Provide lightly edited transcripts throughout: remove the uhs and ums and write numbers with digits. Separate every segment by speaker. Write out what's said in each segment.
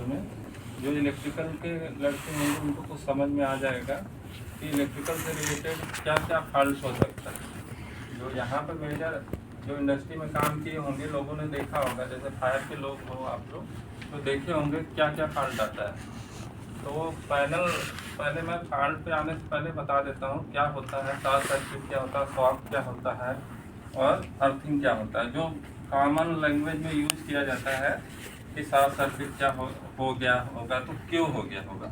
Speaker 1: में जो इलेक्ट्रिकल के लड़के होंगे उनको कुछ समझ में आ जाएगा कि इलेक्ट्रिकल से रिलेटेड क्या क्या फॉल्ट हो सकता है। जो यहाँ पर मेजर जो इंडस्ट्री में काम किए होंगे लोगों ने देखा होगा, जैसे फायर के लोग हो आप लोग तो देखे होंगे क्या क्या फॉल्ट आता है। तो पहले मैं फॉल्ट पे आने से पहले बता देता हूँ क्या होता है, शॉर्ट सर्किट क्या होता है, शॉक क्या होता है और अर्थिंग क्या होता है। जो कॉमन लैंग्वेज में यूज़ किया जाता है कि शॉर्ट सर्किट क्या हो गया होगा तो क्यों हो गया होगा।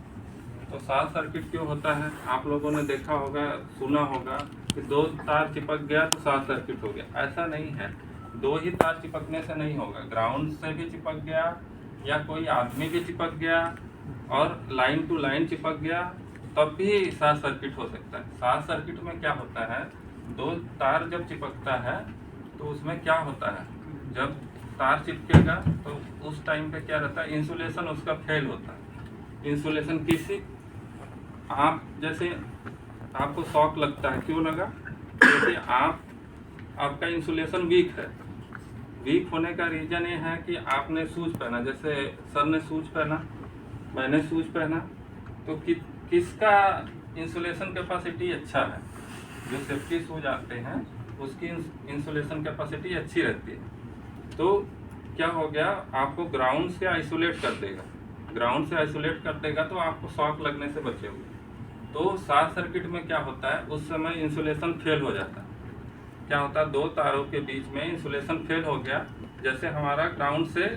Speaker 1: तो शॉर्ट सर्किट क्यों होता है, आप लोगों ने देखा होगा, सुना होगा कि दो तार चिपक गया तो शॉर्ट सर्किट हो गया। ऐसा नहीं है, दो ही तार चिपकने से नहीं होगा, ग्राउंड से भी चिपक गया या कोई आदमी भी चिपक गया और लाइन टू लाइन चिपक गया तब भी शॉर्ट सर्किट हो सकता है। शॉर्ट सर्किट में क्या होता है, दो तार जब चिपकता है तो उसमें क्या होता है, जब तार चिपकेगा तो उस टाइम पे क्या रहता है, इंसुलेशन उसका फेल होता है। इंसुलेशन किसी आप जैसे आपको शॉक लगता है, क्यों लगा, जैसे आपका इंसुलेशन वीक है। वीक होने का रीज़न ये है कि आपने शूज पहना, जैसे सर ने शूज पहना, मैंने शूज पहना, तो किसका इंसुलेशन कैपेसिटी अच्छा है, जो सेफ्टी शूज आते हैं उसकी इंसुलेशन कैपेसिटी अच्छी रहती है। तो क्या हो गया, आपको ग्राउंड से आइसोलेट कर देगा, ग्राउंड से आइसोलेट कर देगा तो आपको शॉक लगने से बचेगा। तो शॉर्ट सर्किट में क्या होता है, उस समय इंसुलेशन फेल हो जाता है। क्या होता है, दो तारों के बीच में इंसुलेशन फेल हो गया, जैसे हमारा ग्राउंड से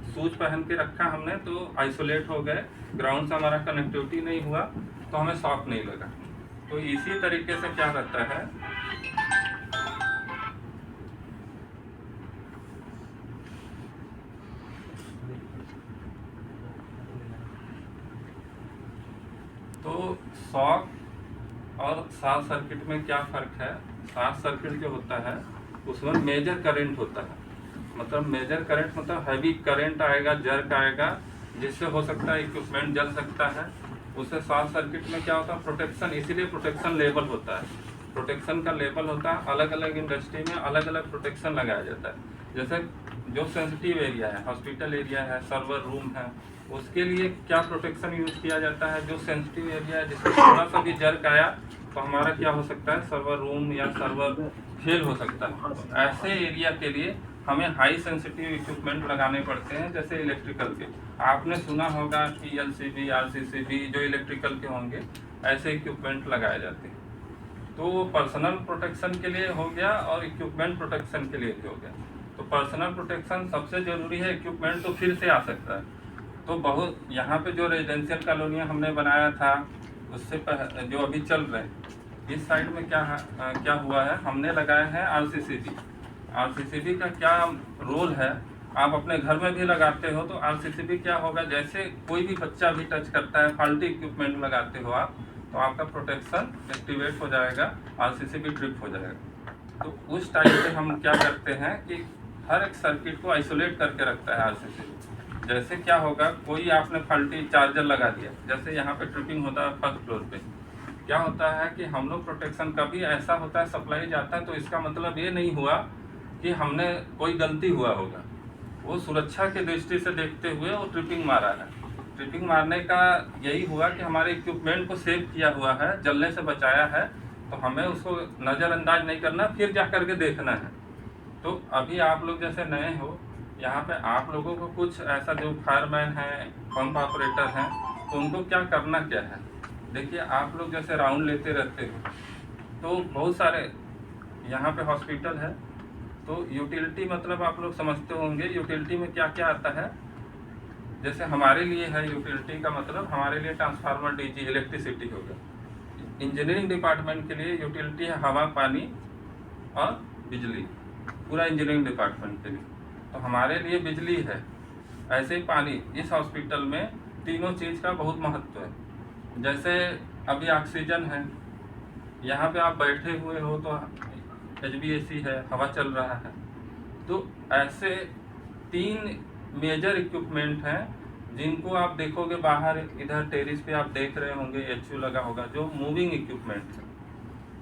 Speaker 1: शूज पहन के रखा हमने तो आइसोलेट हो गए, ग्राउंड से हमारा कनेक्टिविटी नहीं हुआ तो हमें शॉक नहीं लगा। तो इसी तरीके से क्या रहता है, तो शॉक और शॉर्ट सर्किट में क्या फ़र्क है। शॉर्ट सर्किट जो होता है उसमें मेजर करंट होता है, मतलब मेजर करंट मतलब हैवी करंट आएगा, जर्क आएगा, जिससे हो सकता है इक्विपमेंट जल सकता है। उससे शॉर्ट सर्किट में क्या होता है, प्रोटेक्शन, इसीलिए प्रोटेक्शन लेवल होता है। प्रोटेक्शन का लेवल होता है, अलग अलग इंडस्ट्री में अलग अलग प्रोटेक्शन लगाया जाता है। जैसे जो सेंसिटिव एरिया है, हॉस्पिटल एरिया है, सर्वर रूम है, उसके लिए क्या प्रोटेक्शन यूज़ किया जाता है। जो सेंसिटिव एरिया है जिसमें थोड़ा सा भी जर्क आया तो हमारा क्या हो सकता है, सर्वर रूम या सर्वर फेल हो सकता है। तो ऐसे एरिया के लिए हमें हाई सेंसिटिव इक्विपमेंट लगाने पड़ते हैं, जैसे इलेक्ट्रिकल के। आपने सुना होगा कि LCB, RCCB जो इलेक्ट्रिकल के होंगे, ऐसे इक्विपमेंट लगाए जाते हैं। तो पर्सनल प्रोटेक्शन के लिए हो गया और इक्विपमेंट प्रोटेक्शन के लिए भी हो गया। तो पर्सनल प्रोटेक्शन सबसे ज़रूरी है, इक्विपमेंट तो फिर से आ सकता है। तो बहुत यहाँ पे जो रेजिडेंशियल कॉलोनियाँ हमने बनाया था उससे जो अभी चल रहे हैं, इस साइड में क्या हुआ है, हमने लगाए हैं RCCB। RCCB का क्या रोल है, आप अपने घर में भी लगाते हो तो RCCB क्या होगा, जैसे कोई भी बच्चा भी टच करता है, फाल्टी इक्विपमेंट लगाते हो आप, तो आपका प्रोटेक्शन एक्टिवेट हो जाएगा, RCCB ट्रिप हो जाएगा। तो उस टाइम पे हम क्या करते हैं कि हर एक सर्किट को आइसोलेट करके रखता है RCCB। जैसे क्या होगा, कोई आपने फाल्टी चार्जर लगा दिया, जैसे यहाँ पे ट्रिपिंग होता है फर्स्ट फ्लोर पे, क्या होता है कि हम लोग प्रोटेक्शन, कभी ऐसा होता है सप्लाई जाता है तो इसका मतलब ये नहीं हुआ कि हमने कोई गलती हुआ होगा, वो सुरक्षा की दृष्टि से देखते हुए वो ट्रिपिंग मारा है। ट्रिपिंग मारने का यही हुआ कि हमारे इक्विपमेंट को सेव किया हुआ है, जलने से बचाया है, तो हमें उसको नज़रअंदाज नहीं करना, फिर जा करके देखना है। तो अभी आप लोग जैसे नए हो, यहाँ पे आप लोगों को कुछ ऐसा, जो फायरमैन हैं, पंप ऑपरेटर हैं, तो उनको क्या करना क्या है। देखिए, आप लोग जैसे राउंड लेते रहते हो तो बहुत सारे यहाँ पे हॉस्पिटल है, तो यूटिलिटी मतलब आप लोग समझते होंगे यूटिलिटी में क्या क्या आता है। जैसे हमारे लिए है यूटिलिटी का मतलब, हमारे लिए ट्रांसफार्मर, DG, इलेक्ट्रिसिटी हो गया। इंजीनियरिंग डिपार्टमेंट के लिए यूटिलिटी है हवा, पानी और बिजली, पूरा इंजीनियरिंग डिपार्टमेंट के लिए। तो हमारे लिए बिजली है, ऐसे ही पानी। इस हॉस्पिटल में तीनों चीज़ का बहुत महत्व है। जैसे अभी ऑक्सीजन है, यहाँ पे आप बैठे हुए हो तो HVAC है, हवा चल रहा है। तो ऐसे 3 मेजर इक्विपमेंट हैं जिनको आप देखोगे बाहर, इधर टेरिस पे आप देख रहे होंगे HU लगा होगा, जो मूविंग इक्विपमेंट है।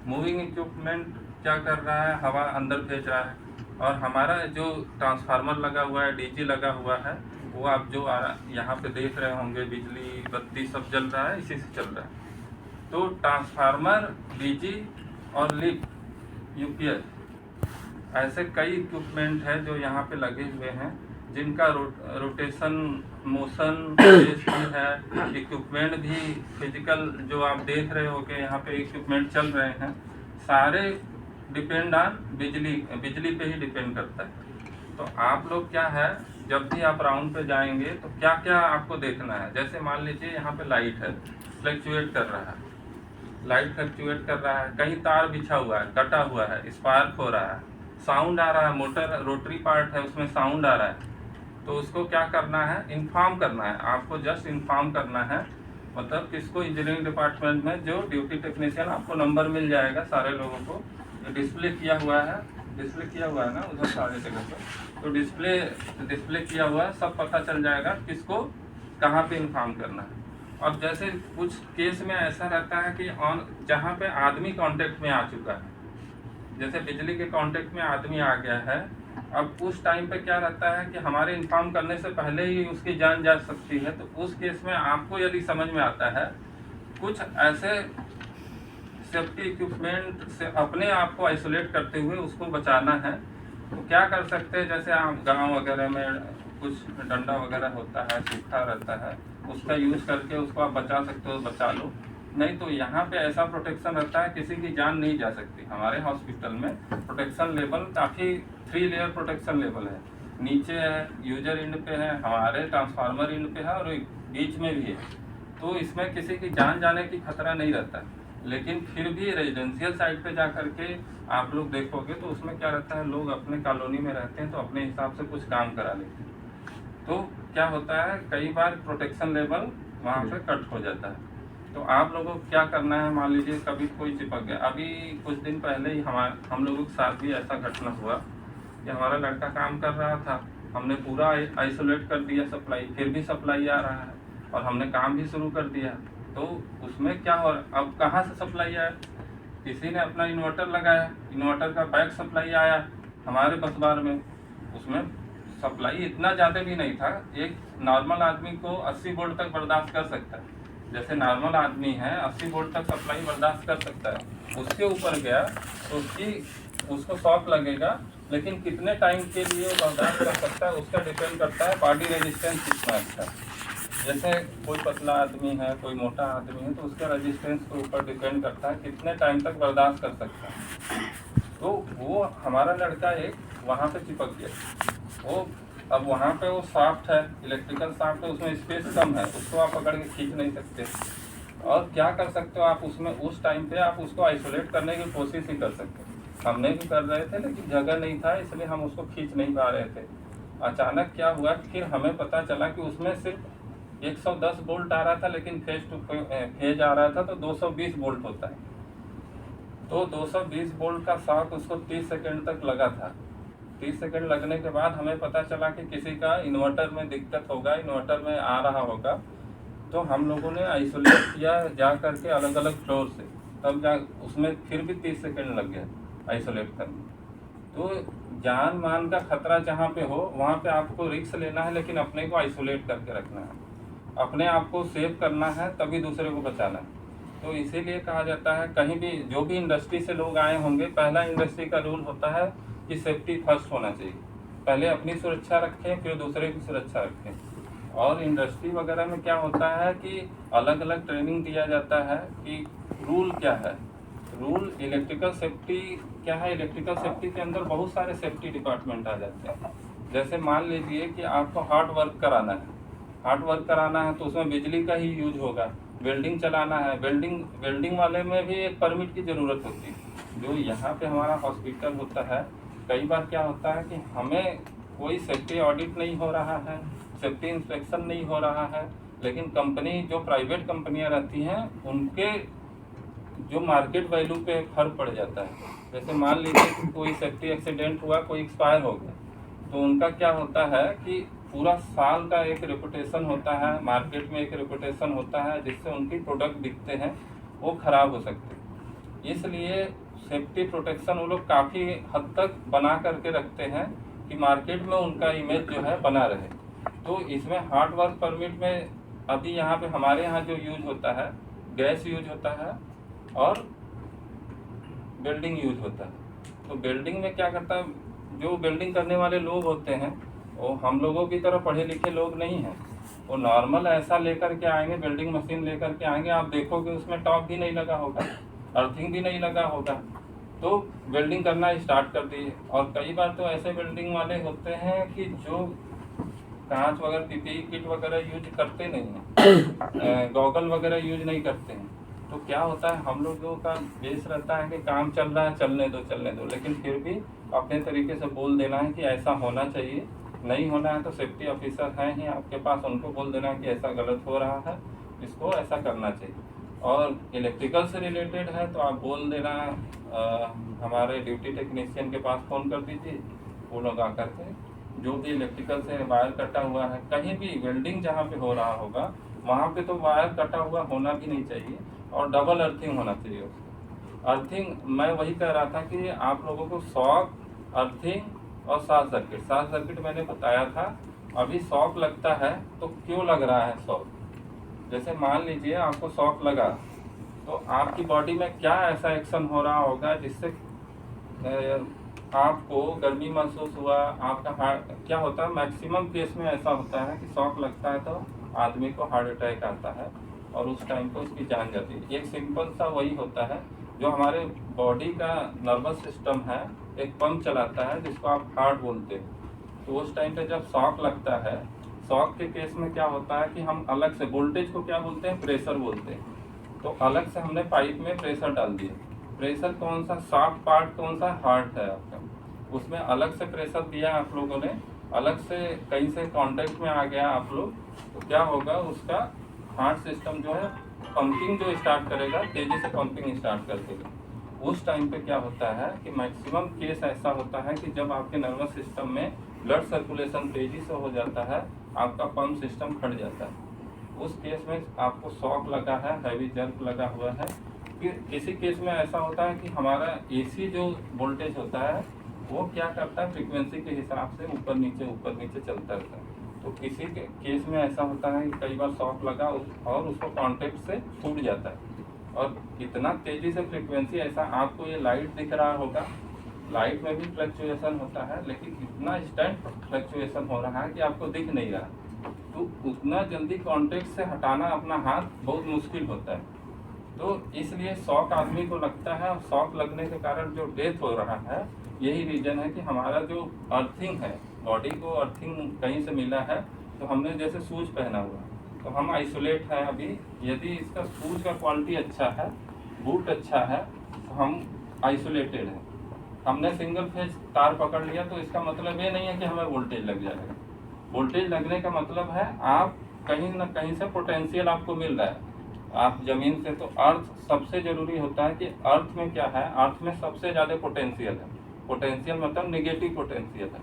Speaker 1: मूविंग इक्विपमेंट क्या कर रहा है, हवा अंदर भेज रहा है। और हमारा जो ट्रांसफार्मर लगा हुआ है, DG लगा हुआ है, वो आप जो यहाँ पे देख रहे होंगे, बिजली बत्ती सब जल रहा है, इसी से चल रहा है। तो ट्रांसफार्मर, डीजी और लिप, यूपीएस, ऐसे कई इक्विपमेंट हैं जो यहाँ पे लगे हुए हैं, जिनका रोटेशन, मोशन भी है, इक्विपमेंट भी फिजिकल जो आप देख रहे हो कि यहाँ पे इक्विपमेंट चल रहे हैं, सारे डिपेंड ऑन बिजली पे ही डिपेंड करता है। तो आप लोग क्या है, जब भी आप राउंड पे जाएंगे तो क्या क्या आपको देखना है। जैसे मान लीजिए यहाँ पे लाइट है, फ्लक्चुएट कर रहा है, लाइट फ्लक्चुएट कर रहा है, कहीं तार बिछा हुआ है, कटा हुआ है, स्पार्क हो रहा है, साउंड आ रहा है, मोटर रोटरी पार्ट है उसमें साउंड आ रहा है, तो उसको क्या करना है, इन्फॉर्म करना है। आपको जस्ट इन्फॉर्म करना है, मतलब किसको, इंजीनियरिंग डिपार्टमेंट में जो ड्यूटी टेक्नीशियन, आपको नंबर मिल जाएगा सारे लोगों को, डिस्प्ले किया हुआ है, डिस्प्ले किया हुआ है ना उधर सारे जगह पर, तो डिस्प्ले किया हुआ है, सब पता चल जाएगा किसको कहाँ पे इन्फॉर्म करना है। अब जैसे कुछ केस में ऐसा रहता है कि जहाँ पे आदमी कांटेक्ट में आ चुका है, जैसे बिजली के कांटेक्ट में आदमी आ गया है, अब उस टाइम पे क्या रहता है कि हमारे इन्फॉर्म करने से पहले ही उसकी जान जा सकती है। तो उस केस में आपको यदि समझ में आता है कुछ ऐसे सेफ्टी इक्विपमेंट से अपने आप को आइसोलेट करते हुए उसको बचाना है, तो क्या कर सकते हैं, जैसे आप गांव वगैरह में कुछ डंडा वगैरह होता है, सूखा रहता है, उसका यूज़ करके उसको आप बचा सकते हो, बचा लो। नहीं तो यहाँ पे ऐसा प्रोटेक्शन रहता है, किसी की जान नहीं जा सकती। हमारे हॉस्पिटल में प्रोटेक्शन लेवल काफ़ी 3 लेयर प्रोटेक्शन लेवल है। नीचे है, यूजर इंड पे है, हमारे ट्रांसफार्मर इंड पे है, और बीच में भी है। तो इसमें किसी की जान जाने की खतरा नहीं रहता। लेकिन फिर भी रेजिडेंशियल साइड पे जा करके आप लोग देखोगे तो उसमें क्या रहता है, लोग अपने कॉलोनी में रहते हैं तो अपने हिसाब से कुछ काम करा लेते हैं। तो क्या होता है, कई बार प्रोटेक्शन लेवल वहाँ पे कट हो जाता है। तो आप लोगों को क्या करना है, मान लीजिए कभी कोई चिपक गया। अभी कुछ दिन पहले ही हम लोगों के साथ भी ऐसा घटना हुआ कि हमारा लड़का काम कर रहा था, हमने पूरा आइसोलेट कर दिया सप्लाई, फिर भी सप्लाई आ रहा है और हमने काम भी शुरू कर दिया। तो उसमें क्या हो, अब कहाँ से सप्लाई आया, किसी ने अपना इन्वर्टर लगाया, इन्वर्टर का बैक सप्लाई आया हमारे बस बार में। उसमें सप्लाई इतना ज़्यादा भी नहीं था, एक नॉर्मल आदमी को 80 वोल्ट तक बर्दाश्त कर सकता है। जैसे नॉर्मल आदमी है 80 वोल्ट तक सप्लाई बर्दाश्त कर सकता है, उसके ऊपर गया तो उसको शॉक लगेगा। लेकिन कितने टाइम के लिए बर्दाश्त कर सकता है उसका डिपेंड करता है बॉडी रेजिस्टेंस कितना अच्छा है। जैसे कोई पतला आदमी है, कोई मोटा आदमी है, तो उसके रेजिस्टेंस के ऊपर डिपेंड करता है कितने टाइम तक बर्दाश्त कर सकता है। तो वो हमारा लड़का एक वहाँ पे चिपक गया। वो अब वहाँ पे वो शाफ्ट है, इलेक्ट्रिकल शाफ्ट है, उसमें स्पेस कम है, उसको आप पकड़ के खींच नहीं सकते। और क्या कर सकते हो आप उसमें, उस टाइम पे आप उसको आइसोलेट करने की कोशिश ही कर सकते हो। हमने भी कर रहे थे लेकिन जगह नहीं था, इसलिए हम उसको खींच नहीं पा रहे थे। अचानक क्या हुआ, फिर हमें पता चला कि उसमें सिर्फ 110 वोल्ट आ रहा था, लेकिन फेज टू फेज आ रहा था तो 220 वोल्ट होता है। तो 220 वोल्ट का शॉक उसको 30 सेकंड तक लगा था। 30 सेकंड लगने के बाद हमें पता चला कि किसी का इन्वर्टर में दिक्कत होगा, इन्वर्टर में आ रहा होगा। तो हम लोगों ने आइसोलेट किया जा करके अलग अलग फ्लोर से, तब जा उसमें फिर भी 30 सेकंड लग गया आइसोलेट करने। तो जान मान का खतरा जहाँ पे हो वहाँ पे आपको रिस्क लेना है, लेकिन अपने को आइसोलेट करके रखना है, अपने आप को सेव करना है, तभी दूसरे को बचाना है। तो इसीलिए कहा जाता है, कहीं भी जो भी इंडस्ट्री से लोग आए होंगे, पहला इंडस्ट्री का रूल होता है कि सेफ्टी फर्स्ट होना चाहिए। पहले अपनी सुरक्षा रखें, फिर दूसरे की सुरक्षा रखें। और इंडस्ट्री वगैरह में क्या होता है कि अलग अलग ट्रेनिंग दिया जाता है कि रूल क्या है। रूल इलेक्ट्रिकल सेफ्टी क्या है, इलेक्ट्रिकल सेफ्टी के अंदर बहुत सारे सेफ्टी डिपार्टमेंट आ जाते हैं। जैसे मान लीजिए कि आपको हार्ड वर्क कराना है, हार्ड वर्क कराना है तो उसमें बिजली का ही यूज होगा। वेल्डिंग चलाना है, वेल्डिंग वाले में भी एक परमिट की ज़रूरत होती है। जो यहाँ पे हमारा हॉस्पिटल होता है, कई बार क्या होता है कि हमें कोई सेफ्टी ऑडिट नहीं हो रहा है, सेफ्टी इंस्पेक्शन नहीं हो रहा है, लेकिन कंपनी जो प्राइवेट कंपनियाँ रहती हैं उनके जो मार्केट वैल्यू पे फर्क पड़ जाता है। जैसे मान लीजिए कि कोई सेफ्टी एक्सीडेंट हुआ, कोई एक्सपायर हो गया, तो उनका क्या होता है कि पूरा साल का एक रेपुटेशन होता है, मार्केट में एक रेपुटेशन होता है, जिससे उनकी प्रोडक्ट बिकते हैं वो ख़राब हो सकते हैं। इसलिए सेफ्टी प्रोटेक्शन वो लोग काफ़ी हद तक बना करके रखते हैं कि मार्केट में उनका इमेज जो है बना रहे। तो इसमें हार्ड वर्क परमिट में अभी यहाँ पे हमारे यहाँ जो यूज होता है, गैस यूज होता है और बिल्डिंग यूज होता है। तो बिल्डिंग में क्या करता है, जो बिल्डिंग करने वाले लोग होते हैं वो हम लोगों की तरह पढ़े लिखे लोग नहीं हैं। वो नॉर्मल ऐसा लेकर के आएंगे, बिल्डिंग मशीन लेकर के आएंगे, आप देखोगे उसमें टॉप भी नहीं लगा होगा, अर्थिंग भी नहीं लगा होगा, तो बिल्डिंग करना स्टार्ट कर दी। और कई बार तो ऐसे बिल्डिंग वाले होते हैं कि जो कांच वगैरह पीपीई किट वगैरह यूज करते नहीं हैं, गॉगल वगैरह यूज नहीं करते हैं। तो क्या होता है, हम लोगों का बेस रहता है कि काम चल रहा है, चलने दो, लेकिन फिर भी अपने तरीके से बोल देना है कि ऐसा होना चाहिए, नहीं होना है तो सेफ्टी ऑफिसर हैं ही आपके पास, उनको बोल देना है कि ऐसा गलत हो रहा है, इसको ऐसा करना चाहिए। और इलेक्ट्रिकल से रिलेटेड है तो आप बोल देना, हमारे ड्यूटी टेक्नीशियन के पास फ़ोन कर दीजिए, वो लोग आकर के जो भी इलेक्ट्रिकल से वायर कटा हुआ है, कहीं भी वेल्डिंग जहाँ पे हो रहा होगा वहाँ पे तो वायर कटा हुआ होना भी नहीं चाहिए और डबल अर्थिंग होना चाहिए उसको। अर्थिंग मैं वही कह रहा था कि आप लोगों को शॉक, अर्थिंग और शॉर्ट सर्किट मैंने बताया था। अभी शॉक लगता है तो क्यों लग रहा है शॉक, जैसे मान लीजिए आपको शॉक लगा तो आपकी बॉडी में क्या ऐसा एक्शन हो रहा होगा जिससे आपको गर्मी महसूस हुआ, आपका हार्ट क्या होता है, मैक्सिमम केस में ऐसा होता है कि शॉक लगता है तो आदमी को हार्ट अटैक आता है और उस टाइम पे उसकी जान जाती है। एक सिंपल सा वही होता है, जो हमारे बॉडी का नर्वस सिस्टम है एक पंप चलाता है जिसको आप हार्ट बोलते हैं। तो उस टाइम पे जब शॉक लगता है, शॉक के केस में क्या होता है कि हम अलग से वोल्टेज को क्या बोलते हैं, प्रेशर बोलते हैं। तो अलग से हमने पाइप में प्रेशर डाल दिया, प्रेशर कौन सा, सॉफ्ट पार्ट कौन सा, हार्ट है आपका, उसमें अलग से प्रेशर दिया आप लोगों ने, अलग से कहीं से कांटेक्ट में आ गया आप लोग, तो क्या होगा उसका हार्ट सिस्टम जो है पंपिंग जो स्टार्ट करेगा, तेजी से पंपिंग स्टार्ट कर देगा। उस टाइम पे क्या होता है कि मैक्सिमम केस ऐसा होता है कि जब आपके नर्वस सिस्टम में ब्लड सर्कुलेशन तेजी से हो जाता है, आपका पंप सिस्टम फट जाता है। उस केस में आपको शॉक लगा है, हैवी जर्क लगा हुआ है। फिर किसी केस में ऐसा होता है कि हमारा एसी जो वोल्टेज होता है वो क्या करता है, फ्रीक्वेंसी के हिसाब से ऊपर नीचे चलता रहता है। तो किसी के केस में ऐसा होता है कि कई बार शॉक लगा और उसको कांटेक्ट से टूट जाता है, और इतना तेजी से फ्रीक्वेंसी, ऐसा आपको ये लाइट दिख रहा होगा, लाइट में भी फ्लक्चुएशन होता है, लेकिन इतना इंस्टेंट फ्लक्चुएशन हो रहा है कि आपको दिख नहीं रहा, तो उतना जल्दी कांटेक्ट से हटाना अपना हाथ बहुत मुश्किल होता है। तो इसलिए शॉक आदमी को लगता है, और शॉक लगने के कारण जो डेथ हो रहा है, यही रीजन है कि हमारा जो अर्थिंग है, बॉडी को अर्थिंग कहीं से मिला है। तो हमने जैसे शूज पहना हुआ, तो हम आइसोलेट है अभी, यदि इसका शूज का क्वालिटी अच्छा है, बूट अच्छा है, तो हम आइसोलेटेड है। हमने सिंगल फेज तार पकड़ लिया तो इसका मतलब ये नहीं है कि हमें वोल्टेज लग जाएगा। वोल्टेज लगने का मतलब है आप कहीं ना कहीं से पोटेंशियल आपको मिल रहा है, आप जमीन से। तो अर्थ सबसे जरूरी होता है कि अर्थ में क्या है, अर्थ में सबसे ज़्यादा पोटेंशियल है। पोटेंशियल मतलब नेगेटिव पोटेंशियल है।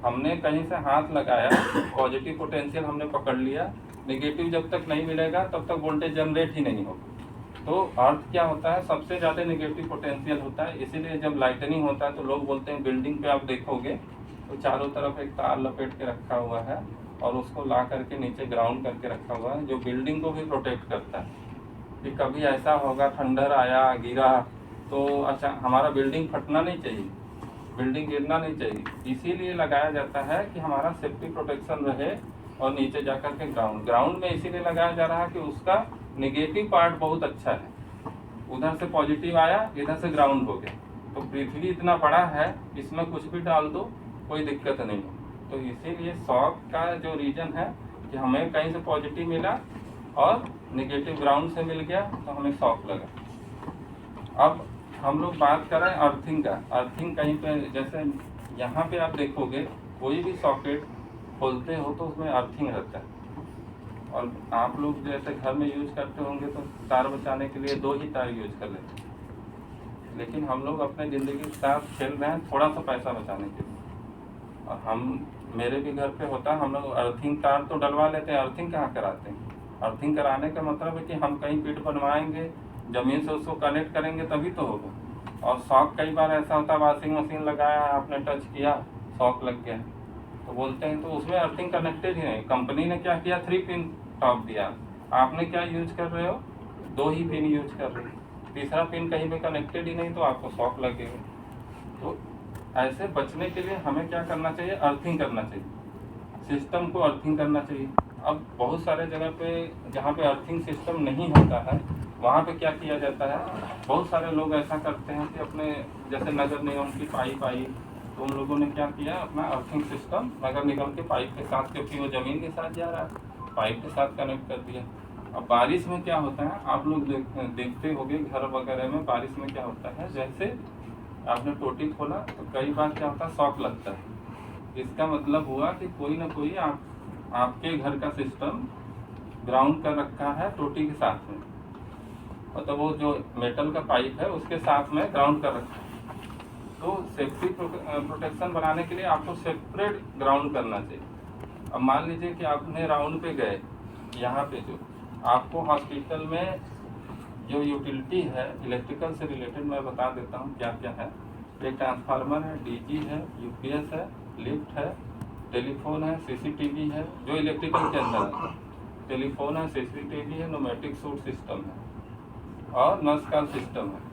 Speaker 1: हमने कहीं से हाथ लगाया, पॉजिटिव पोटेंशियल हमने पकड़ लिया, नेगेटिव जब तक नहीं मिलेगा तब तक वोल्टेज जनरेट ही नहीं होगा। तो अर्थ क्या होता है, सबसे ज़्यादा नेगेटिव पोटेंशियल होता है। इसीलिए जब लाइटनिंग होता है तो लोग बोलते हैं, बिल्डिंग पे आप देखोगे तो चारों तरफ एक तार लपेट के रखा हुआ है और उसको ला करके नीचे ग्राउंड करके रखा हुआ है, जो बिल्डिंग को भी प्रोटेक्ट करता है कि कभी ऐसा होगा, ठंडर आया, गिरा तो अच्छा, हमारा बिल्डिंग फटना नहीं चाहिए, बिल्डिंग गिरना नहीं चाहिए। इसीलिए लगाया जाता है कि हमारा सेफ्टी प्रोटेक्शन रहे। और नीचे जाकर के ग्राउंड में इसीलिए लगाया जा रहा है कि उसका नेगेटिव पार्ट बहुत अच्छा है, उधर से पॉजिटिव आया, इधर से ग्राउंड हो गया। तो पृथ्वी इतना बड़ा है, इसमें कुछ भी डाल दो कोई दिक्कत नहीं। तो इसीलिए शॉक का जो रीजन है कि हमें कहीं से पॉजिटिव मिला और नेगेटिव ग्राउंड से मिल गया तो हमें शॉक लगा। अब हम लोग बात कर रहे हैं अर्थिंग का। अर्थिंग कहीं पे, जैसे यहाँ पे आप देखोगे कोई भी सॉकेट खोलते हो तो उसमें अर्थिंग रहता है। और आप लोग जैसे घर में यूज करते होंगे तो तार बचाने के लिए 2 ही तार यूज कर लेते हैं, लेकिन हम लोग अपने ज़िंदगी के साथ खेल रहे हैं थोड़ा सा पैसा बचाने के लिए। और मेरे भी घर पे होता है, हम लोग अर्थिंग तार तो डलवा लेते हैं, अर्थिंग कहाँ कराते हैं। अर्थिंग कराने का मतलब है कि हम कहीं पीठ बनवाएंगे, ज़मीन से उसको कनेक्ट करेंगे तभी तो होगा। और शॉक कई बार ऐसा होता है, वॉशिंग मशीन लगाया, आपने टच किया, शॉक लग गया, तो बोलते हैं तो उसमें अर्थिंग कनेक्टेड ही नहीं। कंपनी ने क्या किया, 3 पिन टॉप दिया, आपने क्या यूज कर रहे हो, 2 ही पिन यूज कर रहे हो, तीसरा पिन कहीं पे कनेक्टेड ही नहीं, तो आपको शॉक लगेगा। तो ऐसे बचने के लिए हमें क्या करना चाहिए, अर्थिंग करना चाहिए, सिस्टम को अर्थिंग करना चाहिए। अब बहुत सारे जगह पे जहाँ पे अर्थिंग सिस्टम नहीं होता है वहाँ पे क्या किया जाता है, बहुत सारे लोग ऐसा करते हैं कि अपने जैसे नगर निगम की पाइप आई तो उन लोगों ने क्या किया, अपना अर्थिंग सिस्टम नगर निगम के पाइप के साथ, क्योंकि वो ज़मीन के साथ जा रहा है, पाइप के साथ कनेक्ट कर दिया। अब बारिश में क्या होता है, आप लोग देखते होंगे घर वगैरह में बारिश में क्या होता है, जैसे आपने टोटी खोला तो कई बार क्या होता है, शॉक लगता है। इसका मतलब हुआ कि कोई ना कोई आपके घर का सिस्टम ग्राउंड कर रखा है टोटी के साथ में, मतलब वो जो मेटल का पाइप है उसके साथ में ग्राउंड कर रखा है। तो सेफ्टी प्रोटेक्शन बनाने के लिए आपको सेपरेट ग्राउंड करना चाहिए। अब मान लीजिए कि आपने राउंड पे गए, यहाँ पे जो आपको हॉस्पिटल में जो यूटिलिटी है इलेक्ट्रिकल से रिलेटेड मैं बता देता हूँ क्या क्या है। एक ट्रांसफार्मर है, डीजी है, यूपीएस है, लिफ्ट है, टेलीफोन है, सीसीटीवी है, जो इलेक्ट्रिकल के अंदर है, टेलीफोन है, सीसीटीवी है, न्यूमेटिक सूट सिस्टम है और नर्स कॉल सिस्टम है।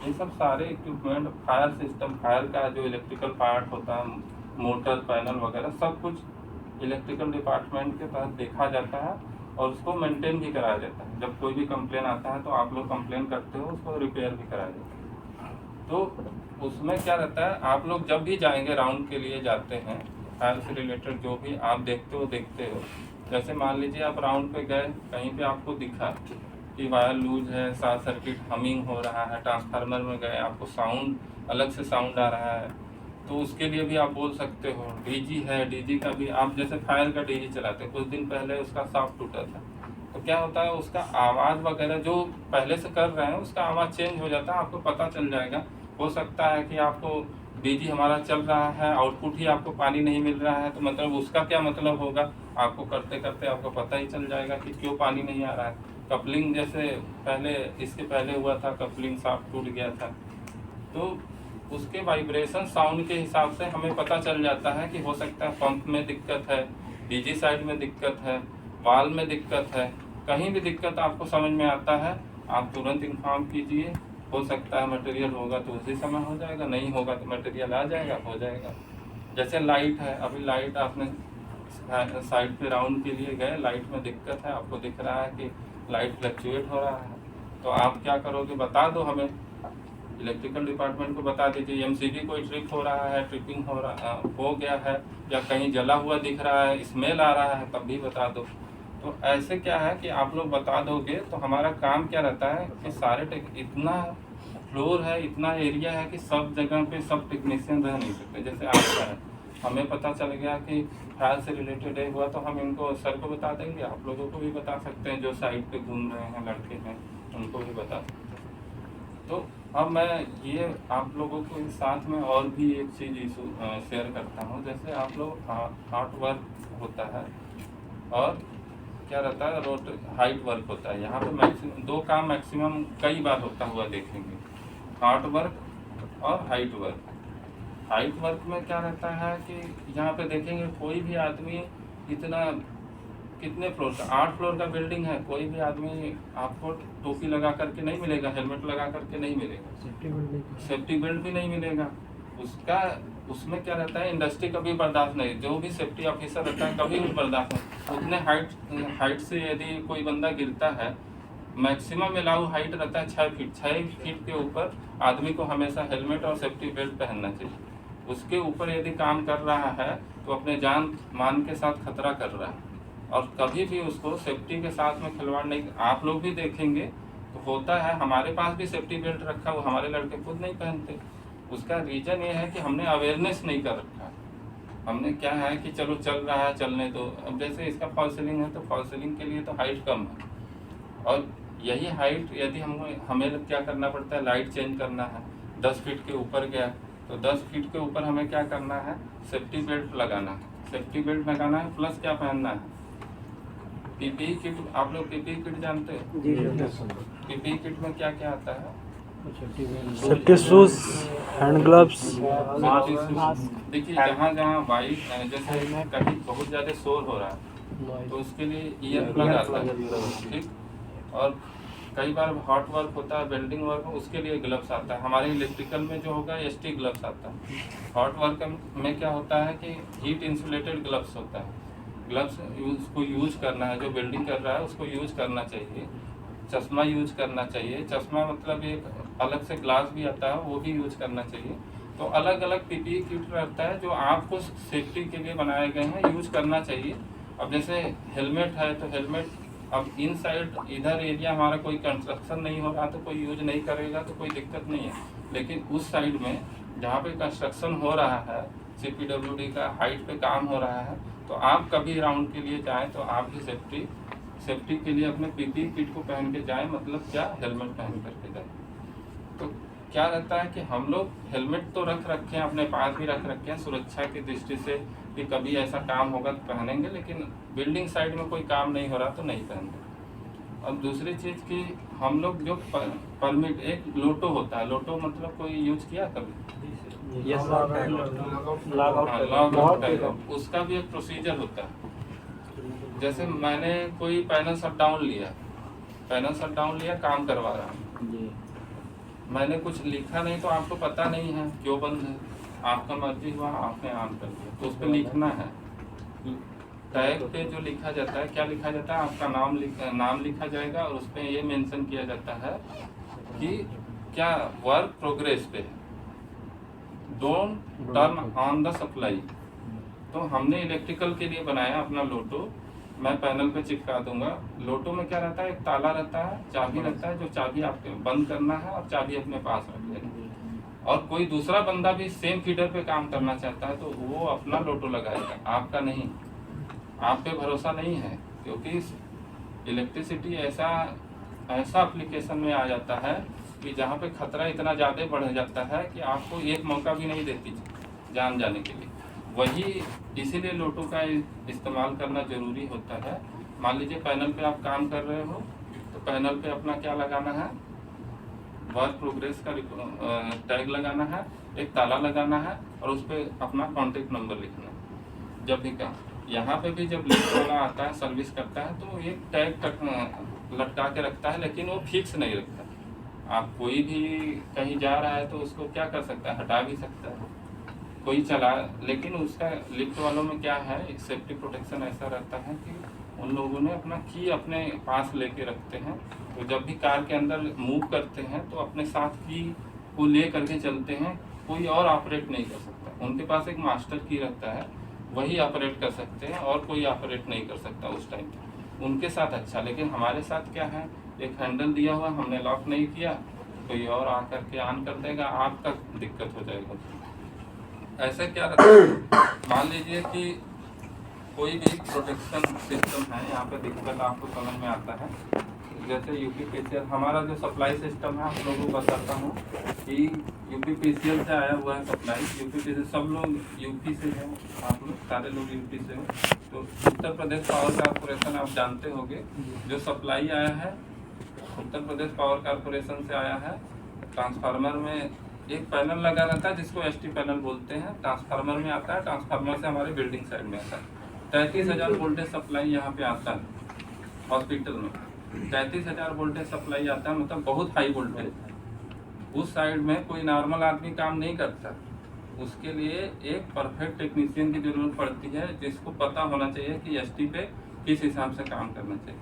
Speaker 1: ये सब सारे इक्विपमेंट, फायर सिस्टम, फायर का जो इलेक्ट्रिकल पार्ट होता है, मोटर पैनल वगैरह सब कुछ इलेक्ट्रिकल डिपार्टमेंट के तहत देखा जाता है और उसको मेंटेन भी कराया जाता है। जब कोई भी कंप्लेन आता है तो आप लोग कंप्लेन करते हो, उसको रिपेयर भी कराया जाता है। तो उसमें क्या रहता है, आप लोग जब भी जाएंगे राउंड के लिए जाते हैं, फायर से रिलेटेड जो भी आप देखते हो, जैसे मान लीजिए आप राउंड पे गए, कहीं पे आपको दिखा कि वायर लूज है, शॉर्ट सर्किट हमिंग हो रहा है, ट्रांसफार्मर में गए आपको साउंड अलग से साउंड आ रहा है, तो उसके लिए भी आप बोल सकते हो। डीजी है, डीजी का भी आप जैसे फायर का डीजी चलाते हैं, कुछ दिन पहले उसका शाफ्ट टूटा था, तो क्या होता है उसका आवाज़ वगैरह जो पहले से कर रहे हैं उसका आवाज़ चेंज हो जाता है, आपको पता चल जाएगा। हो सकता है कि आपको डीजी हमारा चल रहा है, आउटपुट ही आपको पानी नहीं मिल रहा है, तो मतलब उसका क्या मतलब होगा, आपको करते करते आपको पता ही चल जाएगा कि क्यों पानी नहीं आ रहा है। कपलिंग जैसे पहले इसके पहले हुआ था, कपलिंग शाफ्ट टूट गया था, तो उसके वाइब्रेशन साउंड के हिसाब से हमें पता चल जाता है कि हो सकता है पंप में दिक्कत है, डीजी साइड में दिक्कत है, वाल में दिक्कत है, कहीं भी दिक्कत आपको समझ में आता है आप तुरंत इन्फॉर्म कीजिए। हो सकता है मटेरियल होगा तो उसी समय हो जाएगा, नहीं होगा तो मटेरियल आ जाएगा, हो जाएगा। जैसे लाइट है, अभी लाइट आपने साइड पे राउंड के लिए गए, लाइट में दिक्कत है, आपको दिख रहा है कि लाइट फ्लक्चुएट हो रहा है, तो आप क्या करोगे, बता दो हमें, इलेक्ट्रिकल डिपार्टमेंट को बता दीजिए। एमसीबी कोई ट्रिप हो रहा है, ट्रिपिंग हो गया है, या कहीं जला हुआ दिख रहा है, स्मेल आ रहा है, तब भी बता दो। तो ऐसे क्या है कि आप लोग बता दोगे तो हमारा काम क्या रहता है कि सारे इतना फ्लोर है, इतना एरिया है कि सब जगह पे सब टेक्नीशियन रह नहीं सकते। जैसे आपका है, हमें पता चल गया कि फायर से रिलेटेड है हुआ, तो हम इनको सर को बता देंगे, आप लोगों को भी बता सकते हैं, जो साइड पे घूम रहे हैं लड़के हैं उनको भी बता सकते हैं। तो अब मैं ये आप लोगों के साथ में और भी एक चीज़ शेयर करता हूँ। जैसे आप लोग हार्ड वर्क होता है और क्या रहता है, रोड हाइट वर्क होता है। यहाँ पे मैक्सिमम 2 काम मैक्सिमम कई बार होता हुआ देखेंगे, हार्ड वर्क और हाइट वर्क। हाइट वर्क में क्या रहता है कि यहाँ पे देखेंगे कोई भी आदमी इतना कितने फ्लोर का, 8 फ्लोर का बिल्डिंग है, कोई भी आदमी आपको टोपी लगा करके नहीं मिलेगा, हेलमेट लगा करके नहीं मिलेगा, सेफ्टी बेल्ट भी नहीं मिलेगा। उसमें क्या रहता है, इंडस्ट्री कभी बर्दाश्त नहीं, जो भी सेफ्टी ऑफिसर रहता है कभी भी बर्दाश्त नहीं। उतने हाइट से यदि कोई बंदा गिरता है, मैक्सिमम अलाउ हाइट रहता है 6 फीट, 6 फीट के ऊपर आदमी को हमेशा हेलमेट और सेफ्टी बेल्ट पहनना चाहिए। उसके ऊपर यदि काम कर रहा है तो अपने जान मान के साथ खतरा कर रहा है, और कभी भी उसको सेफ्टी के साथ में खिलवाड़ नहीं। आप लोग भी देखेंगे तो होता है, हमारे पास भी सेफ्टी बेल्ट रखा हुआ, हमारे लड़के खुद नहीं पहनते। उसका रीज़न ये है कि हमने अवेयरनेस नहीं कर रखा है। हमने क्या है कि चलो चल रहा है, चलने दो। अब जैसे इसका फॉल सीलिंग है तो फॉल सीलिंग के लिए तो हाइट कम है, और यही हाइट यदि हमें क्या करना पड़ता है, लाइट चेंज करना है, 10 फीट के ऊपर गया तो 10 फीट के ऊपर हमें क्या करना है, सेफ्टी बेल्ट लगाना है, सेफ्टी बेल्ट लगाना है, प्लस क्या पहनना है, पीपीई किट। आप लोग पीपीई किट जानते हैं? पीपीई किट में क्या क्या आता है,
Speaker 2: सेफ्टी शूज, हैंड ग्लव्स।
Speaker 1: देखिए जहाँ जहाँ बाइक जैसे कहीं बहुत ज़्यादा शोर हो रहा है तो उसके लिए ईयर प्लग आता है, ठीक। और कई बार हॉट वर्क होता है, वेल्डिंग वर्क, उसके लिए ग्लव्स आता है। हमारे इलेक्ट्रिकल में जो होगा ST ग्लव्स आता है। हॉट वर्क में क्या होता है कि हीट इंसुलेटेड ग्लव्स होता है। ग्लव्स उसको यूज करना है, जो वेल्डिंग कर रहा है उसको यूज करना चाहिए। चश्मा यूज करना चाहिए। चश्मा मतलब एक अलग से ग्लास भी आता है, वो भी यूज करना चाहिए। तो अलग अलग PPE किट रहता है जो आपको सेफ्टी के लिए बनाए गए हैं, यूज करना चाहिए। अब जैसे हेलमेट है तो हेलमेट, अब इन साइड इधर एरिया हमारा कोई कंस्ट्रक्शन नहीं हो रहा तो कोई यूज नहीं करेगा तो कोई दिक्कत नहीं है। लेकिन उस साइड में जहाँ पे कंस्ट्रक्शन हो रहा है, CPWD का हाइट पे काम हो रहा है, तो आप कभी राउंड के लिए जाएं तो आप भी सेफ्टी के लिए अपने PPE किट को पहन के जाएं, मतलब क्या, हेलमेट पहन करके जाएं। तो क्या रहता है कि हम लोग हेलमेट तो रख रखे हैं, अपने पास भी रख रखे हैं सुरक्षा की दृष्टि से कि कभी ऐसा काम होगा तो पहनेंगे, लेकिन बिल्डिंग साइड में कोई काम नहीं हो रहा तो नहीं पहनते। अब दूसरी चीज़ कि हम लोग जो परमिट, एक लोटो होता है, लोटो मतलब कोई यूज किया कभी? लॉग आउट, उसका भी एक प्रोसीजर होता है। जैसे मैंने कोई पैनल शट डाउन लिया, काम करवा रहा हूँ, मैंने कुछ लिखा नहीं तो आपको पता नहीं है क्यों बंद है, आपका मर्जी हुआ, आपने ऑन कर दिया, तो उस पर लिखना है। टैग पे जो लिखा जाता है, क्या लिखा जाता है, आपका नाम लिखा जाएगा और उस पर ये मेंशन किया जाता है कि क्या वर्क प्रोग्रेस पे है, don't turn on the supply. तो हमने इलेक्ट्रिकल के लिए बनाया अपना लोटो, मैं पैनल पे चिपका दूंगा। लोटो में क्या रहता है, एक ताला रहता है, चाबी रहता है, जो चाबी आपको बंद करना है और चाबी अपने पास रख लेना। और कोई दूसरा बंदा भी सेम फीडर पे काम करना चाहता है तो वो अपना लोटो लगाएगा, आपका नहीं। आप पे भरोसा नहीं है, क्योंकि इलेक्ट्रिसिटी ऐसा एप्लीकेशन में आ जाता है कि जहाँ पे खतरा इतना ज़्यादा बढ़ जाता है कि आपको एक मौका भी नहीं देती जान जाने के लिए। वही इसीलिए लोटो का इस्तेमाल करना ज़रूरी होता है। मान लीजिए पैनल पे आप काम कर रहे हो तो पैनल पे अपना क्या लगाना है, वर्क प्रोग्रेस का टैग लगाना है, एक ताला लगाना है और उस पर अपना कॉन्टेक्ट नंबर लिखना है। जब भी काम यहाँ पे भी जब लिफ्ट वाला आता है, सर्विस करता है, तो एक टैग लटका के रखता है, लेकिन वो फिक्स नहीं रखता। आप कोई भी कहीं जा रहा है तो उसको क्या कर सकता है, हटा भी सकता है कोई चला, लेकिन उसका लिफ्ट वालों में क्या है, एक सेफ्टी प्रोटेक्शन ऐसा रहता है कि उन लोगों ने अपना की अपने पास लेके रखते हैं। तो जब भी कार के अंदर मूव करते हैं तो अपने साथ की को ले करके चलते हैं, कोई और ऑपरेट नहीं कर सकता। उनके पास एक मास्टर की रहता है, वही ऑपरेट कर सकते हैं और कोई ऑपरेट नहीं कर सकता उस टाइम पे उनके साथ। अच्छा, लेकिन हमारे साथ क्या है, एक हैंडल दिया हुआ, हमने लॉक नहीं किया, कोई और आकर के ऑन कर देगा, आपका दिक्कत हो जाएगा। ऐसे क्या रहता है, मान लीजिए कि कोई भी प्रोटेक्शन सिस्टम है, यहाँ पे दिक्कत आपको समझ में आता है। जैसे UPPCL हमारा जो सप्लाई सिस्टम है, आप लोगों को बताता हूँ कि UPPCL से आया हुआ है सप्लाई। UPPCL सब लोग यूपी से हैं, आप लोग सारे लोग यूपी से हो, तो उत्तर प्रदेश पावर कॉरपोरेशन आप जानते होंगे, जो सप्लाई आया है उत्तर प्रदेश पावर कॉरपोरेशन से आया है। ट्रांसफार्मर में एक पैनल लगा रहता है जिसको ST पैनल बोलते हैं, ट्रांसफार्मर में आता है, ट्रांसफार्मर से हमारे बिल्डिंग साइड में आता है। 33,000 वोल्टेज सप्लाई यहाँ पे आता है हॉस्पिटल में, 33,000 वोल्टेज सप्लाई आता है, मतलब बहुत हाई वोल्टेज। उस साइड में कोई नॉर्मल आदमी काम नहीं करता, उसके लिए एक परफेक्ट टेक्नीशियन की ज़रूरत पड़ती है, जिसको पता होना चाहिए कि ST पे किस हिसाब से काम करना चाहिए।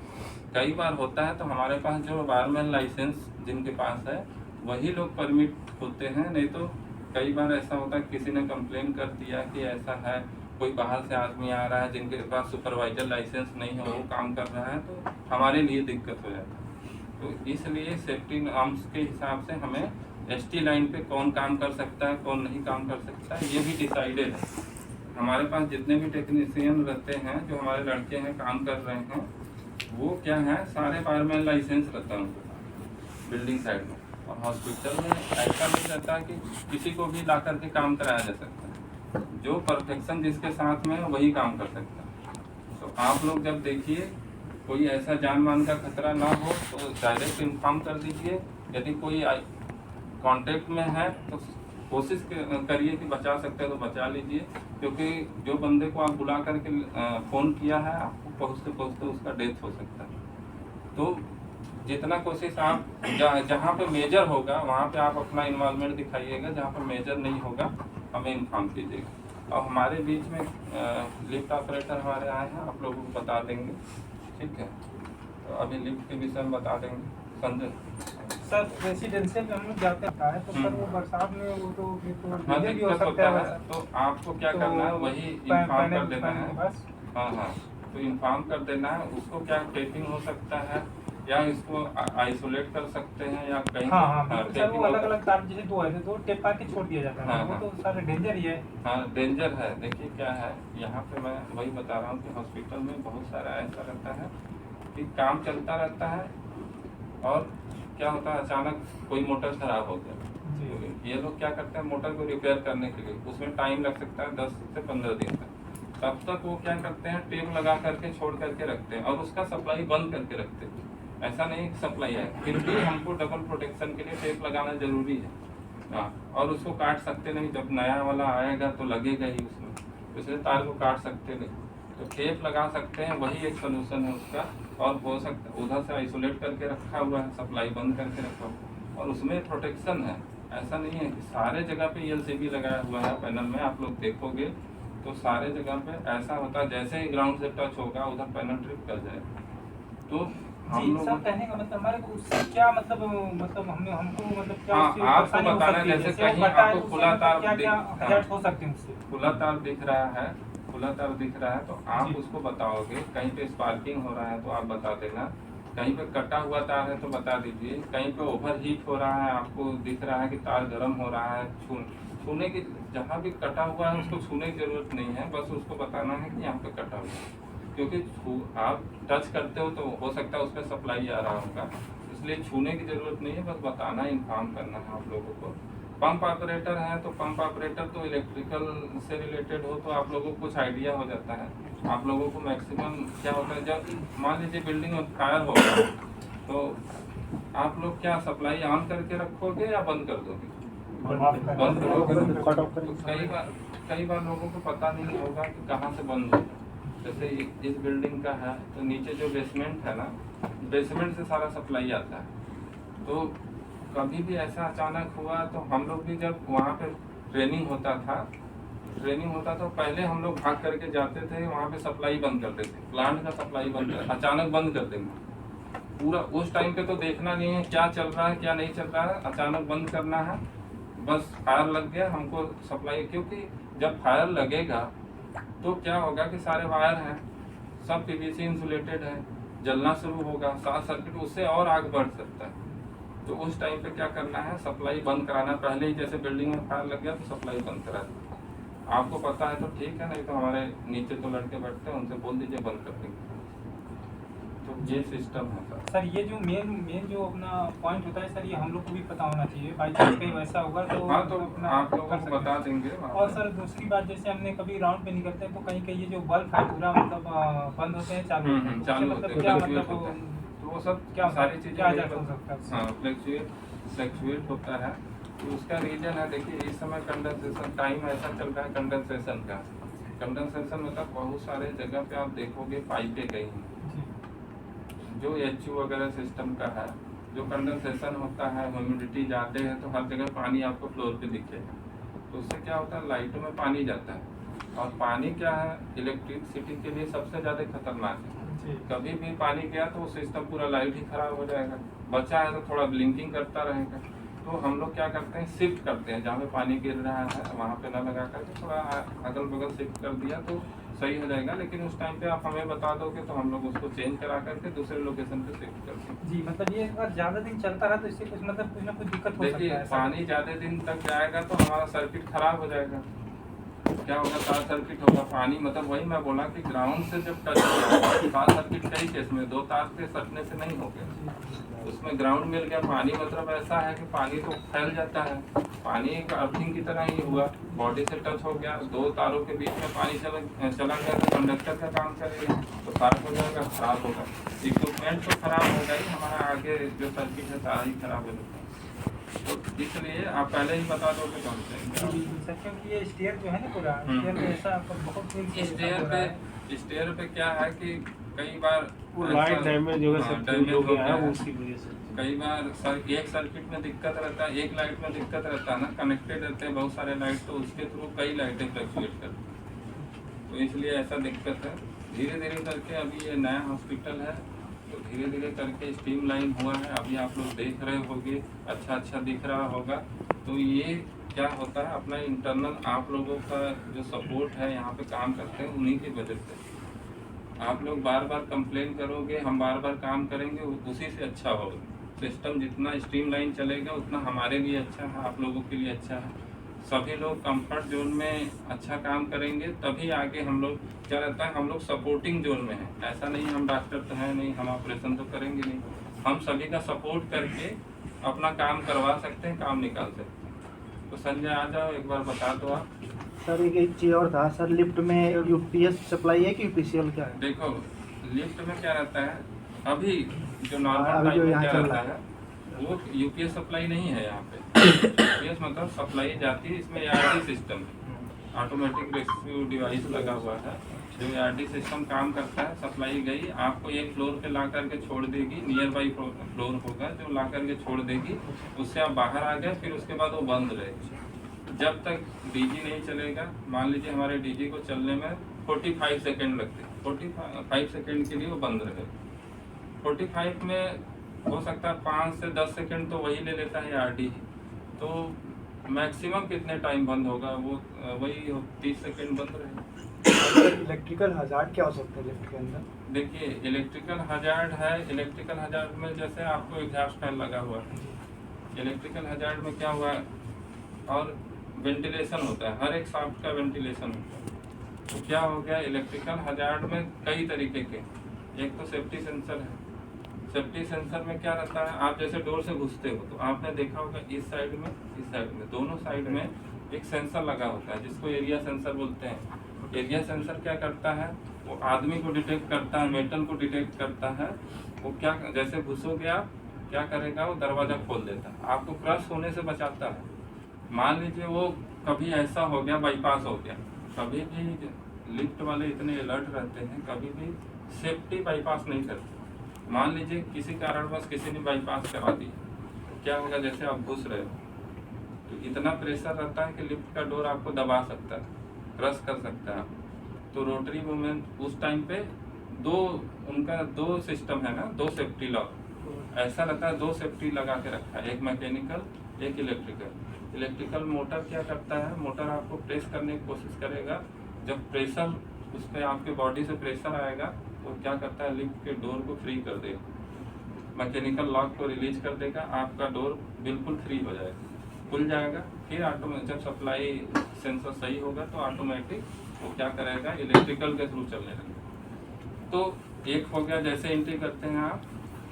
Speaker 1: कई बार होता है तो हमारे पास जो वायरमैन लाइसेंस जिनके पास है वही लोग परमिट होते हैं, नहीं तो कई बार ऐसा होता है किसी ने कंप्लेन कर दिया कि ऐसा है, कोई बाहर से आदमी आ रहा है जिनके पास सुपरवाइजर लाइसेंस नहीं है, वो काम कर रहा है, तो हमारे लिए दिक्कत हो जाता है। तो इसलिए सेफ्टी नॉर्म्स के हिसाब से हमें ST लाइन पे कौन काम कर सकता है, कौन नहीं काम कर सकता है, ये भी डिसाइडेड है। हमारे पास जितने भी टेक्नीशियन रहते हैं, जो हमारे लड़के हैं काम कर रहे हैं, वो क्या है, सारे फायरमैन लाइसेंस रहता है उनके पास बिल्डिंग साइड में। और हॉस्पिटल में ऐसा नहीं रहता कि किसी को भी ला करके काम कराया जा सकता है, जो परफेक्शन जिसके साथ में है वही काम कर सकता है। तो आप लोग जब देखिए कोई ऐसा जान मान का खतरा ना हो तो डायरेक्ट इन्फॉर्म कर दीजिए। यदि कोई कांटेक्ट में है तो कोशिश करिए कि बचा सकते हैं तो बचा लीजिए, क्योंकि जो बंदे को आप बुला करके फ़ोन किया है आपको पहुँचते पहुँचते उसका डेथ हो सकता है। तो जितना कोशिश आप जहाँ पे मेजर होगा वहाँ पे आप अपना इन्वॉल्वमेंट दिखाइएगा, जहाँ पर मेजर नहीं होगा हमें इन्फॉर्म कीजिएगा। और हमारे बीच में लिफ्ट ऑपरेटर हमारे आए हैं, आप लोगों को बता देंगे, ठीक है। तो अभी लिफ्ट के विषय में बता देंगे संजय
Speaker 3: सर। रेसिडेंशियल में हम लोग जाते हैं तो सर वो बरसात में वो तो फिर तो
Speaker 1: हाँ
Speaker 3: डीजल भी हो
Speaker 1: दिक्कत
Speaker 3: सकता
Speaker 1: होता
Speaker 3: है
Speaker 1: है,
Speaker 3: वैसा।
Speaker 1: तो आपको क्या
Speaker 3: तो
Speaker 1: करना है वही इन्फॉर्म कर देना
Speaker 3: पैनल
Speaker 1: है।
Speaker 3: के पास।
Speaker 1: हाँ, तो इन्फॉर्म कर देना है उसको, क्या टेपिंग हो सकता है या इसको आइसोलेट कर सकते हैं या कहीं
Speaker 3: हाँ बिल्कुल सर, वो
Speaker 1: टेपिंग
Speaker 3: अलग अलग तार जैसे दो है तो टेप करके छोड़ दिया जाता है।
Speaker 1: हाँ,
Speaker 3: वो तो सर डेंजर ही है।
Speaker 1: हाँ डेंजर है। देखिए क्या है, यहाँ पे मैं वही बता रहा हूँ कि हॉस्पिटल में बहुत सारा ऐसा रहता है कि काम चलता रहता है और क्या होता है अचानक कोई मोटर खराब हो गया, तो ये लोग क्या करते हैं मोटर को रिपेयर करने के लिए उसमें टाइम लग सकता है 10 से 15 दिन तक। तब तक वो क्या करते हैं टेप लगा करके छोड़ करके रखते हैं और उसका सप्लाई बंद करके रखते हैं। ऐसा नहीं सप्लाई है, फिर भी हमको डबल प्रोटेक्शन के लिए टेप लगाना जरूरी है। हाँ, और उसको काट सकते नहीं, जब नया वाला आएगा तो लगेगा ही उसमें, इसलिए तार को काट सकते नहीं। तो टेप लगा सकते हैं, वही एक सोल्यूशन है उसका। और हो सकता उधर से आइसोलेट करके रखा हुआ है, सप्लाई बंद करके रखा हुआ है और उसमें प्रोटेक्शन है। ऐसा नहीं है कि सारे जगह पे एलसीबी लगाया हुआ है पैनल में, आप लोग देखोगे तो सारे जगह पे ऐसा होता है जैसे ही ग्राउंड से टच होगा उधर पैनल ट्रिप कर जाएगा। तो हम
Speaker 3: जी
Speaker 1: लोग
Speaker 3: सर, कहने का मतलब हमारे को उससे क्या मतलब हमको मतलब क्या
Speaker 1: हाँ,
Speaker 3: उससे
Speaker 1: आपको
Speaker 3: परेशानी हो
Speaker 1: बताना
Speaker 3: सकती है?
Speaker 1: जैसे
Speaker 3: जैसे वो
Speaker 1: कहीं
Speaker 3: बताए
Speaker 1: आपको
Speaker 3: तो
Speaker 1: खुला
Speaker 3: उससे
Speaker 1: तार
Speaker 3: क्या क्या
Speaker 1: दिख-
Speaker 3: हजार्ड हो सकते हैं उससे?
Speaker 1: खुला तार दिख रहा है, खुला तार दिख रहा है तो आप
Speaker 3: जी।
Speaker 1: उसको बताओगे। कहीं पे स्पार्किंग हो रहा है तो आप बता देना, कहीं पे कटा हुआ तार है तो बता दीजिए, कहीं पे ओवर हीट हो रहा है आपको दिख रहा है कि तार गर्म हो रहा है, छूने की जहाँ भी कटा हुआ है उसको छूने की जरूरत नहीं है, बस उसको बताना है कि यहाँ पे कटा हुआ है। क्योंकि आप टच करते हो तो हो सकता है उसमें सप्लाई आ रहा होगा, इसलिए छूने की जरूरत नहीं है, बस बताना इन्फॉर्म करना है आप लोगों को। पंप ऑपरेटर है तो पंप ऑपरेटर तो इलेक्ट्रिकल से रिलेटेड हो तो आप लोगों को कुछ आइडिया हो जाता है। आप लोगों को मैक्सिमम क्या होता है जब मान लीजिए बिल्डिंग में फायर होगा तो आप लोग क्या सप्लाई ऑन करके रखोगे या बंद कर दोगे? बंद करोगे। तो कई बार लोगों को पता नहीं होगा कि कहाँ से बंद होगा। जैसे इस बिल्डिंग का है तो नीचे जो बेसमेंट है ना, बेसमेंट से सारा सप्लाई आता है। तो कभी भी ऐसा अचानक हुआ तो हम लोग भी जब वहाँ पे ट्रेनिंग होता तो पहले हम लोग भाग करके जाते थे, वहाँ पे सप्लाई बंद कर देते, प्लांट का सप्लाई बंद कर अचानक बंद कर देंगे पूरा। उस टाइम पे तो देखना नहीं है क्या चल रहा है क्या नहीं चल रहा है, अचानक बंद करना है, बस फायर लग गया हमको सप्लाई। क्योंकि जब फायर लगेगा तो क्या होगा कि सारे वायर हैं सब पीवीसी इंसुलेटेड है, जलना शुरू होगा, शॉर्ट सर्किट उससे और आग बढ़ सकता है। तो उस टाइम पे क्या करना है सप्लाई बंद कराना, पहले ही जैसे बिल्डिंग में फायर लग गया तो सप्लाई बंद करा देना। आपको पता है तो ठीक है, नहीं तो हमारे नीचे तो लड़के बैठते हैं उनसे बोल दीजिए बंद कर देंगे। तो ये सिस्टम है सर।
Speaker 3: सर ये जो मेन जो अपना पॉइंट होता है सर, ये हम लोग को भी पता होना चाहिए, बाई चांस कहीं वैसा होगा तो
Speaker 1: हाँ तो
Speaker 3: अपना
Speaker 1: आप लोगों
Speaker 3: कर
Speaker 1: को
Speaker 3: सकते
Speaker 1: बता
Speaker 3: हैं।
Speaker 1: देंगे।
Speaker 3: और सर दूसरी बात, जैसे हमने कभी राउंड पे निकलते हैं तो कहीं कहीं ये जो बल्ब है पूरा मतलब बंद होते हैं चालू होते हैं, तो
Speaker 1: चालू
Speaker 3: उससे
Speaker 1: होते
Speaker 3: मतलब
Speaker 1: हैं,
Speaker 3: क्या
Speaker 1: फ्लक्चुएट
Speaker 3: मतलब
Speaker 1: होते हैं। तो वो सब
Speaker 3: क्या
Speaker 1: सारी चीजें
Speaker 3: क्या
Speaker 1: यही
Speaker 3: हजार्ड हो
Speaker 1: बता-
Speaker 3: सकता है उससे?
Speaker 1: हाँ फ्लक्चुएट होता है। तो उसका रीजन है, देखिए इस समय कंडेंसेशन टाइम ऐसा चल रहा है कंडेंसेशन का। कंडेंसेशन मतलब बहुत सारे जगह पे आप देखोगे पाइपें गई हैं जो एचयू वगैरह सिस्टम का है। जो कंडेंसेशन होता है, ह्यूमिडिटी ज़्यादा है तो हर जगह पानी आपको फ्लोर पे दिखेगा। तो उससे क्या होता है लाइटों में पानी जाता है, और पानी क्या है इलेक्ट्रिसिटी के लिए सबसे ज़्यादा खतरनाक है। कभी भी पानी गया तो सिस्टम पूरा लाइट ही खराब हो जाएगा, बचा है तो थोड़ा ब्लिंकिंग करता रहेगा। तो हम लोग क्या करते हैं शिफ्ट करते हैं, जहाँ पे पानी गिर रहा है वहाँ पे न लगा करके थोड़ा अगल बगल शिफ्ट कर दिया तो सही हो जाएगा। लेकिन उस टाइम पे आप हमें बता दोगे तो हम लोग उसको चेंज करा करके दूसरे लोकेशन पे शिफ्ट कर देंगे।
Speaker 3: जी मतलब ये अगर ज़्यादा दिन चलता रहा तो इससे कुछ मतलब कुछ ना कुछ दिक्कत हो सकता
Speaker 1: देखिए
Speaker 3: है।
Speaker 1: पानी ज़्यादा दिन तक जाएगा तो हमारा सर्किट खराब हो जाएगा। क्या होगा शॉर्ट सर्किट होगा। पानी मतलब वही मैं बोला कि ग्राउंड से जब टच होगा शॉर्ट सर्किट कई केस में 2 तार के सटने से नहीं हो गया, उसमें ग्राउंड मिल गया। पानी मतलब ऐसा है कि पानी तो फैल जाता है, पानी एक अर्थिंग की तरह ही हुआ, बॉडी से टच हो गया, 2 तारों के बीच में पानी चला गया तो कंडक्टर का काम करेगा तो तार हो जाएगा, खराब होगा। इक्विपमेंट तो खराब होगा ही, हमारा आगे जो सर्किट है सारा ही खराब हो जाता है। तो इसलिए आप पहले ही बता दो कि कौन से।
Speaker 3: सर क्योंकि ये स्टेयर जो है ना पूरा स्टेयर पे ऐसा बहुत
Speaker 1: स्टेयर पे क्या है कि कई बार
Speaker 2: वो लाइट डैमेज हो गया, सब
Speaker 1: डैमेज
Speaker 2: हो
Speaker 1: हो
Speaker 2: गया है,
Speaker 1: गया
Speaker 2: वो
Speaker 1: है।
Speaker 2: उसकी वजह से।
Speaker 1: कई बार एक सर्किट में दिक्कत रहता है, एक लाइट में दिक्कत रहता है ना, कनेक्टेड रहते हैं बहुत सारे लाइट, तो उसके थ्रू कई लाइटें फ्लक्चुएट करती हैं, तो इसलिए ऐसा दिक्कत है। धीरे धीरे करके अभी ये नया हॉस्पिटल है, तो धीरे धीरे करके स्ट्रीम लाइन हुआ है। अभी आप लोग देख रहे होंगे, अच्छा दिख रहा होगा। तो ये क्या होता है, अपना इंटरनल आप लोगों का जो सपोर्ट है यहाँ पे काम करते हैं, उन्हीं की वजह से। आप लोग बार बार कंप्लेन करोगे, हम बार बार काम करेंगे, उसी से अच्छा होगा। सिस्टम जितना स्ट्रीमलाइन चलेगा उतना हमारे लिए अच्छा है, आप लोगों के लिए अच्छा है। सभी लोग कंफर्ट जोन में अच्छा काम करेंगे, तभी आगे हम लोग क्या रहता है, हम लोग सपोर्टिंग जोन में हैं। ऐसा नहीं हम डॉक्टर तो हैं नहीं, हम ऑपरेशन तो करेंगे नहीं, हम सभी का सपोर्ट करके अपना काम करवा सकते हैं, काम निकाल सकते हैं। तो संजय आ जाओ, एक बार बता दो आप।
Speaker 4: सर एक चीज़ और था सर, लिफ्ट में यूपीएस सप्लाई है कि यूपीसीएल क्या है?
Speaker 1: देखो लिफ्ट में क्या रहता है, अभी जो नॉर्मल
Speaker 4: अभी
Speaker 1: टाइम
Speaker 4: जो
Speaker 1: में
Speaker 4: यहाँ
Speaker 1: क्या
Speaker 4: चल
Speaker 1: रहता
Speaker 4: रहा
Speaker 1: है, वो यूपीएस सप्लाई नहीं है यहाँ पे। यूपीएस मतलब सप्लाई जाती है, इसमें एआरडी सिस्टम है, ऑटोमेटिक रेस्क्यू डिवाइस लगा हुआ है, जो एआरडी सिस्टम काम करता है। सप्लाई गई, आपको एक फ्लोर पे ला करके छोड़ देगी, नियर बाई फ्लोर होगा जो ला करके छोड़ देगी, उससे आप बाहर आ गए, फिर उसके बाद वो बंद रहेगी जब तक डीजी नहीं चलेगा। मान लीजिए हमारे डीजी को चलने में 45 सेकेंड लगते हैं, 45 सेकेंड के लिए वो बंद रहेगा। 45 में हो सकता है 5 से 10 सेकेंड तो वही ले लेता है आरडी, तो मैक्सिमम कितने टाइम बंद होगा, वो वही 30 सेकेंड बंद रहेगा।
Speaker 4: इलेक्ट्रिकल हजार्ड क्या हो सकता है लिफ्ट के अंदर?
Speaker 1: देखिए इलेक्ट्रिकल हजार्ड है, इलेक्ट्रिकल हजार्ड में जैसे आपको एग्जॉस्ट फैन लगा हुआ है, इलेक्ट्रिकल हजार्ड में क्या हुआ है, और वेंटिलेशन होता है, हर एक शाफ्ट का वेंटिलेशन होता है। तो क्या हो गया, इलेक्ट्रिकल हजार्ड में कई तरीके के, एक तो सेफ्टी सेंसर है। सेफ्टी सेंसर में क्या रहता है, आप जैसे डोर से घुसते हो तो आपने देखा होगा इस साइड में दोनों साइड में एक सेंसर लगा होता है, जिसको एरिया सेंसर बोलते हैं। एरिया सेंसर क्या करता है, वो आदमी को डिटेक्ट करता है, मेटल को डिटेक्ट करता है। वो क्या, जैसे घुसोगे आप, क्या करेगा, वो दरवाज़ा खोल देता है, आपको क्रश होने से बचाता है। मान लीजिए वो कभी ऐसा हो गया, बाईपास हो गया, कभी भी लिफ्ट वाले इतने अलर्ट रहते हैं, कभी भी सेफ्टी बाईपास नहीं करते। मान लीजिए किसी कारणवश किसी ने बाईपास करा दिया, तो क्या होगा, जैसे आप घुस रहे हो तो इतना प्रेशर रहता है कि लिफ्ट का डोर आपको दबा सकता है, क्रश कर सकता है। तो रोटरी मूवमेंट उस टाइम पे उनका दो सिस्टम है ना, दो सेफ्टी लॉक ऐसा रहता है, दो सेफ्टी लगा के रखा है, एक मैकेनिकल एक इलेक्ट्रिकल। इलेक्ट्रिकल मोटर क्या करता है, मोटर आपको प्रेस करने की कोशिश करेगा, जब प्रेशर उस पर आपके बॉडी से प्रेशर आएगा वो क्या करता है, लिफ्ट के डोर को फ्री कर देगा, मैकेनिकल लॉक को रिलीज कर देगा, आपका डोर बिल्कुल फ्री हो जाएगा, खुल जाएगा। फिर ऑटोमेटिक जब सप्लाई सेंसर सही होगा तो ऑटोमेटिक वो क्या करेगा, इलेक्ट्रिकल के थ्रू चलने लगेगा। तो एक हो गया, जैसे एंट्री करते हैं आप,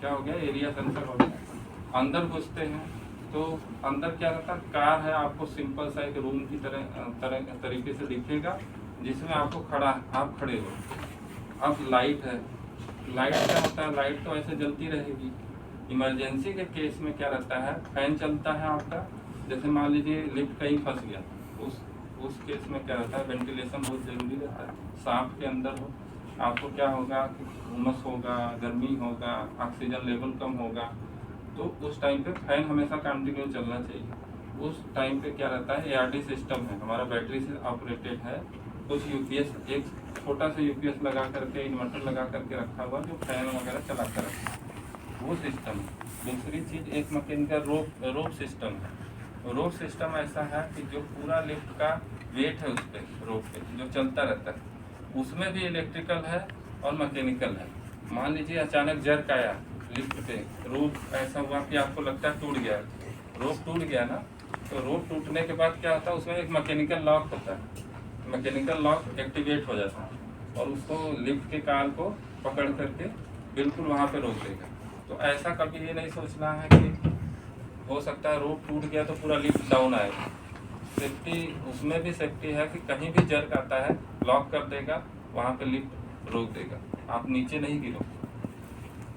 Speaker 1: क्या हो गया, एरिया सेंसर हो गया। अंदर घुसते हैं तो अंदर क्या रहता है, कार है, आपको सिंपल सा एक रूम की तरीके से दिखेगा, जिसमें आपको आप खड़े हो। अब लाइट है, लाइट क्या होता है, लाइट तो ऐसे जलती रहेगी। इमरजेंसी के केस में क्या रहता है, फैन चलता है आपका, जैसे मान लीजिए लिफ्ट कहीं फंस गया, उस केस में क्या रहता है, वेंटिलेशन बहुत जरूरी रहता है। सांप के अंदर हो, आपको क्या होगा, उमस होगा, गर्मी होगा, ऑक्सीजन लेवल कम होगा, तो उस टाइम पे फैन हमेशा कंटिन्यू चलना चाहिए। उस टाइम पे क्या रहता है, एआरडी सिस्टम है हमारा, बैटरी से ऑपरेटेड है, कुछ यूपीएस, एक छोटा सा यूपीएस लगा करके, इन्वर्टर लगा करके रखा हुआ, जो फैन वगैरह चलाता रहता है, वो सिस्टम है। दूसरी चीज़ एक मैकेनिकल रोप सिस्टम है। रोप सिस्टम ऐसा है कि जो पूरा लिफ्ट का वेट है उस पर, रोप पे जो चलता रहता है, उसमें भी इलेक्ट्रिकल है और मैकेनिकल है। मान लीजिए अचानक जर्क आया लिफ्ट पे, रोप ऐसा हुआ कि आपको लगता है टूट गया, रोप टूट गया ना, तो रोप टूटने के बाद क्या होता है, उसमें एक मैकेनिकल लॉक होता है, मैकेनिकल लॉक एक्टिवेट हो जाता है और उसको लिफ्ट के कार को पकड़ करके बिल्कुल वहाँ पे रोक देगा। तो ऐसा कभी ये नहीं सोचना है कि हो सकता है रोप टूट गया तो पूरा लिफ्ट डाउन आएगा। सेफ्टी, उसमें भी सेफ्टी है कि कहीं भी जर्क आता है लॉक कर देगा, वहाँ पे लिफ्ट रोक देगा, आप नीचे नहीं गिरो।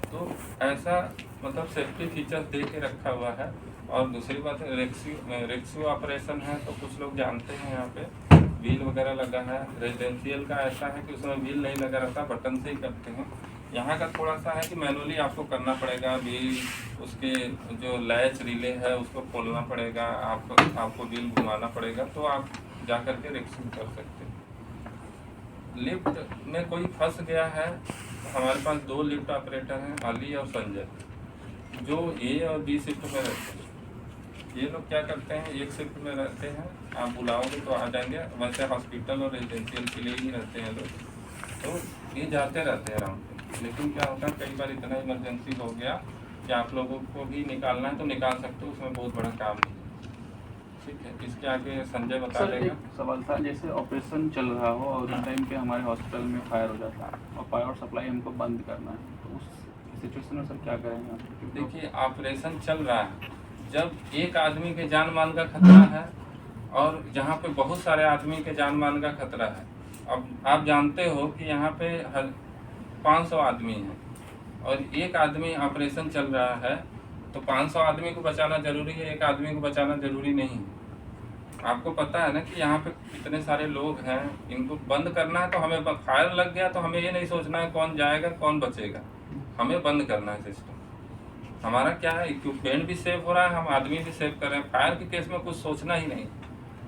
Speaker 1: तो ऐसा मतलब सेफ्टी फीचर्स दे के रखा हुआ है। और दूसरी बात है रेक्सियो ऑपरेशन है, तो कुछ लोग जानते हैं यहाँ पे व्हील वगैरह लगा है। रेजिडेंशियल का ऐसा है कि उसमें व्हील नहीं लगा रहता, बटन से ही करते हैं। यहाँ का थोड़ा सा है कि मैनुअली आपको करना पड़ेगा, व्हील उसके जो लैच रिले है उसको खोलना पड़ेगा, आपको व्हील घुमाना पड़ेगा, तो आप जा कर के रेक्सियो कर सकते हैं। लिफ्ट में कोई फंस गया है, हमारे पास 2 लिफ्ट ऑपरेटर हैं, अली और संजय, जो ए और बी शिफ्ट में रहते हैं। ये लोग क्या करते हैं, एक शिफ्ट में रहते हैं, आप बुलाओगे तो आ जाएंगे। वैसे हॉस्पिटल और रेजिडेंशियल के लिए ही रहते हैं लोग, तो ये जाते रहते हैं राउंड पे। लेकिन क्या होता है, कई बार इतना इमरजेंसी हो गया कि आप लोगों को भी निकालना है तो निकाल सकते हो, उसमें बहुत बड़ा काम नहीं। ठीक है, इसके आगे संजय बता देगा।
Speaker 5: एक सवाल था, जैसे ऑपरेशन चल रहा हो और उस टाइम पे हमारे हॉस्पिटल में फायर हो जाता है और पावर सप्लाई हमको बंद करना है, तो उस सिचुएशन में सर क्या करेंगे आप?
Speaker 1: देखिए, ऑपरेशन चल रहा है, जब एक आदमी के जान मान का खतरा है और जहाँ पे बहुत सारे आदमी के जान मान का खतरा है। अब आप जानते हो कि यहाँ पे 500 आदमी हैं और एक आदमी ऑपरेशन चल रहा है, तो 500 आदमी को बचाना जरूरी है, एक आदमी को बचाना जरूरी नहीं है। आपको पता है ना कि यहाँ पे कितने सारे लोग हैं, इनको बंद करना है, तो हमें फायर लग गया तो हमें ये नहीं सोचना है कौन जाएगा कौन बचेगा, हमें बंद करना है सिस्टम। हमारा क्या है, इक्विपमेंट भी सेव हो रहा है, हम आदमी भी सेव कर रहे हैं। फायर के केस में कुछ सोचना ही नहीं,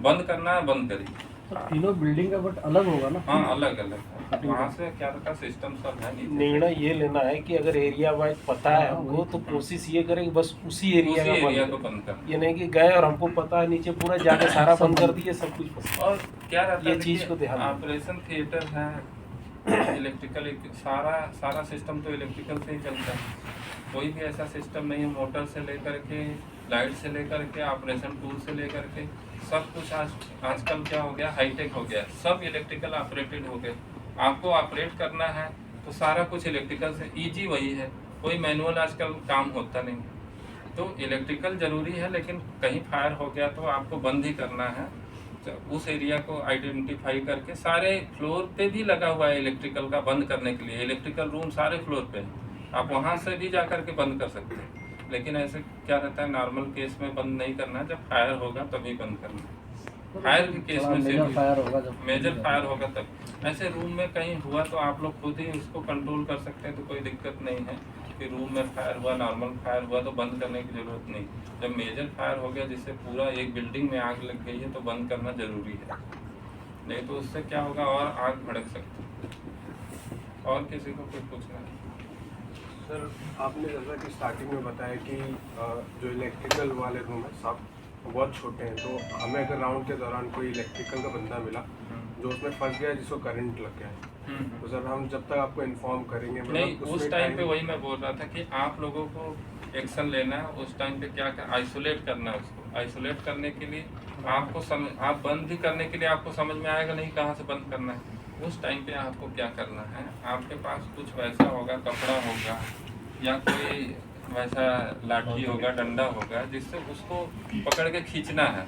Speaker 1: बंद करना है, बंद करिए।
Speaker 2: तो तीनों बिल्डिंग का बट अलग होगा ना?
Speaker 1: हाँ, अलग अलग है, वहाँ से क्या रहता सिस्टम सब है।
Speaker 2: निर्णय ये लेना है कि अगर एरिया वाइज पता है हमको, तो कोशिश ये करें कि बस उसी एरिया
Speaker 1: को बंद कर।
Speaker 2: ये नहीं कि गए और हमको पता है नीचे पूरा जाके सारा बंद कर दिए, सब कुछ पता।
Speaker 1: और क्या रहता है,
Speaker 2: ये चीज को ध्यान,
Speaker 1: ऑपरेशन थिएटर है, इलेक्ट्रिकल सारा सिस्टम तो इलेक्ट्रिकल से ही चलता है। कोई भी ऐसा सिस्टम नहीं है, मोटर से लेकर के, लाइट से लेकर के, ऑपरेशन टूल से लेकर के, सब कुछ आजकल क्या हो गया, हाईटेक हो गया, सब इलेक्ट्रिकल ऑपरेटेड हो गए। आपको ऑपरेट करना है तो सारा कुछ इलेक्ट्रिकल से, इजी वही है, कोई मैनुअल आजकल काम होता नहीं। तो इलेक्ट्रिकल ज़रूरी है, लेकिन कहीं फायर हो गया तो आपको बंद ही करना है। तो उस एरिया को आइडेंटिफाई करके, सारे फ्लोर पे भी लगा हुआ है इलेक्ट्रिकल का बंद करने के लिए, इलेक्ट्रिकल रूम सारे फ्लोर पे है, आप वहाँ से भी जा कर के बंद कर सकते हैं। लेकिन ऐसे क्या रहता है, नॉर्मल केस में बंद नहीं करना है, जब फायर होगा तभी बंद करना है। फायर के केस में
Speaker 4: मेजर फायर होगा, जब
Speaker 1: मेजर फायर होगा तब। ऐसे रूम में कहीं हुआ तो आप लोग खुद ही उसको कंट्रोल कर सकते हैं, तो कोई दिक्कत नहीं है कि रूम में फायर हुआ, नॉर्मल फायर हुआ तो बंद करने की ज़रूरत नहीं। जब मेजर फायर हो गया, जिससे पूरा एक बिल्डिंग में आग लग गई है, तो बंद करना ज़रूरी है, नहीं तो उससे क्या होगा और आग भड़क सकती है। और किसी को कुछ पूछना है?
Speaker 6: सर, आपने जैसा कि स्टार्टिंग में बताया कि जो इलेक्ट्रिकल वाले रूम है सब बहुत छोटे हैं, तो हमें अगर राउंड के दौरान कोई इलेक्ट्रिकल का बंदा मिला जो उसमें फंस गया, जिसको करंट लग गया है, तो सर हम जब तक आपको इन्फॉर्म करेंगे,
Speaker 1: नहीं, उस टाइम पे वही मैं बोल रहा था कि आप लोगों को एक्शन लेना है। उस टाइम पे क्या आइसोलेट करना है उसको। आइसोलेट करने के लिए आपको आप बंद भी करने के लिए आपको समझ में आएगा नहीं कहाँ से बंद करना है। उस टाइम पे आपको क्या करना है, आपके पास कुछ वैसा होगा, कपड़ा होगा या कोई वैसा लाठी होगा, डंडा होगा, जिससे उसको पकड़ के खींचना है।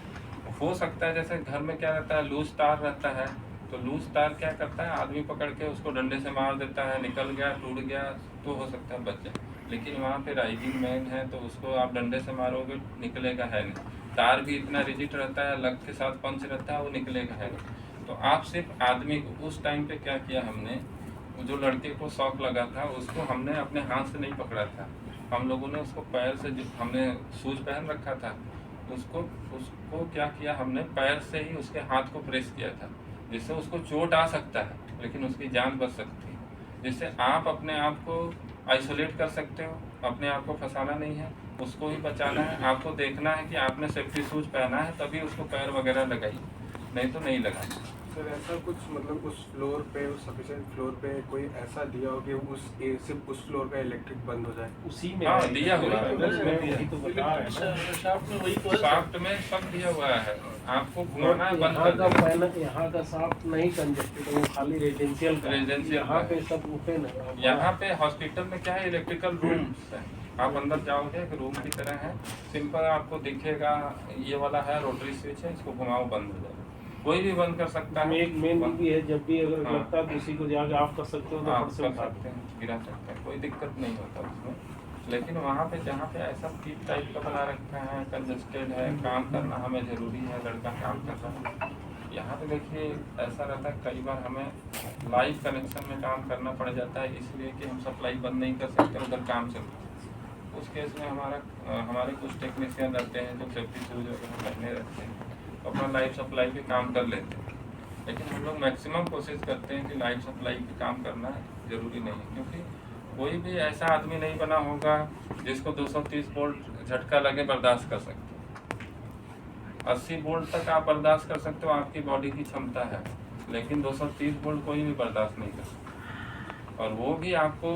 Speaker 1: हो सकता है जैसे घर में क्या रहता है, लूज तार रहता है, तो लूज तार क्या करता है, आदमी पकड़ के उसको डंडे से मार देता है, निकल गया, टूट गया, तो हो सकता है बच जाए। लेकिन वहाँ पे राइजिंग मैन है, तो उसको आप डंडे से मारोगे, निकलेगा है नहीं। तार भी इतना रिजिड रहता है, लग के साथ पंच रहता है, वो निकलेगा है नहीं। तो आप सिर्फ आदमी को, उस टाइम पे क्या किया हमने, जो लड़के को शॉक लगा था उसको हमने अपने हाथ से नहीं पकड़ा था, हम लोगों ने उसको पैर से, हमने शूज पहन रखा था, उसको क्या किया हमने, पैर से ही उसके हाथ को प्रेस किया था, जिससे उसको चोट आ सकता है लेकिन उसकी जान बच सकती है। जिससे आप अपने आप को आइसोलेट कर सकते हो, अपने आप को फंसाना नहीं है, उसको ही बचाना है। आपको देखना है कि आपने सेफ्टी शूज पहना है, तभी उसको पैर वगैरह लगाइए, नहीं तो नहीं लगाना।
Speaker 6: सर ऐसा कुछ मतलब उस फ्लोर पे, उस सफिशिएंट फ्लोर पे कोई ऐसा दिया हो कि सिर्फ उस फ्लोर का इलेक्ट्रिक बंद हो जाए?
Speaker 2: उसी में
Speaker 1: हाँ, दिया हुआ है,
Speaker 2: यही तो बता रहे हैं ना।
Speaker 1: शाफ्ट में सब दिया हुआ है, आपको घुमाना है, बंद कर देना।
Speaker 2: यहाँ का शाफ्ट नहीं कंजेस्टेड, वो खाली रेजिडेंशियल का।
Speaker 1: रेजिडेंशियल
Speaker 2: यहाँ
Speaker 1: का
Speaker 2: पे सब ओपन है।
Speaker 1: यहाँ पे हॉस्पिटल में क्या है, इलेक्ट्रिकल रूम्स है, आप अंदर जाओगे एक रूम की तरह है, सिंपल आपको दिखेगा, ये वाला है, रोटरी स्विच है, इसको घुमाओ बंद हो जाएगा, कोई भी बंद कर सकता है।
Speaker 2: एक मेन भी है, जब भी अगर
Speaker 1: हाँ।
Speaker 2: लगता है तो उसी को जाके ऑफ कर सकते हो, तो
Speaker 1: आप
Speaker 2: फट से
Speaker 1: कर
Speaker 2: उठा
Speaker 1: सकते हैं, गिरा सकते हैं, कोई दिक्कत नहीं होता उसमें। लेकिन वहाँ पे जहाँ पे ऐसा पीक टाइप का बना रखा है, कंजस्टेड है, काम करना हमें ज़रूरी है, लड़का काम कर रहा है, यहाँ पे देखिए ऐसा रहता है कई बार हमें लाइव कनेक्शन में काम करना पड़ जाता है, इसलिए कि हम सप्लाई बंद नहीं कर सकते, उधर काम चलता है। उस केस में हमारे कुछ टेक्नीशियन रहते हैं जो सेफ्टी शूज वगैरह पहने रहते हैं, अपना लाइव सप्लाई पे काम कर लेते हैं। लेकिन हम लोग मैक्सिमम कोशिश करते हैं कि लाइव सप्लाई पे काम करना ज़रूरी नहीं है, क्योंकि कोई भी ऐसा आदमी नहीं बना होगा जिसको 230 वोल्ट झटका लगे बर्दाश्त कर सकते। 80 वोल्ट तक आप बर्दाश्त कर सकते हो, आपकी बॉडी की क्षमता है, लेकिन 230 वोल्ट कोई भी बर्दाश्त नहीं कर सकता। और वो भी आपको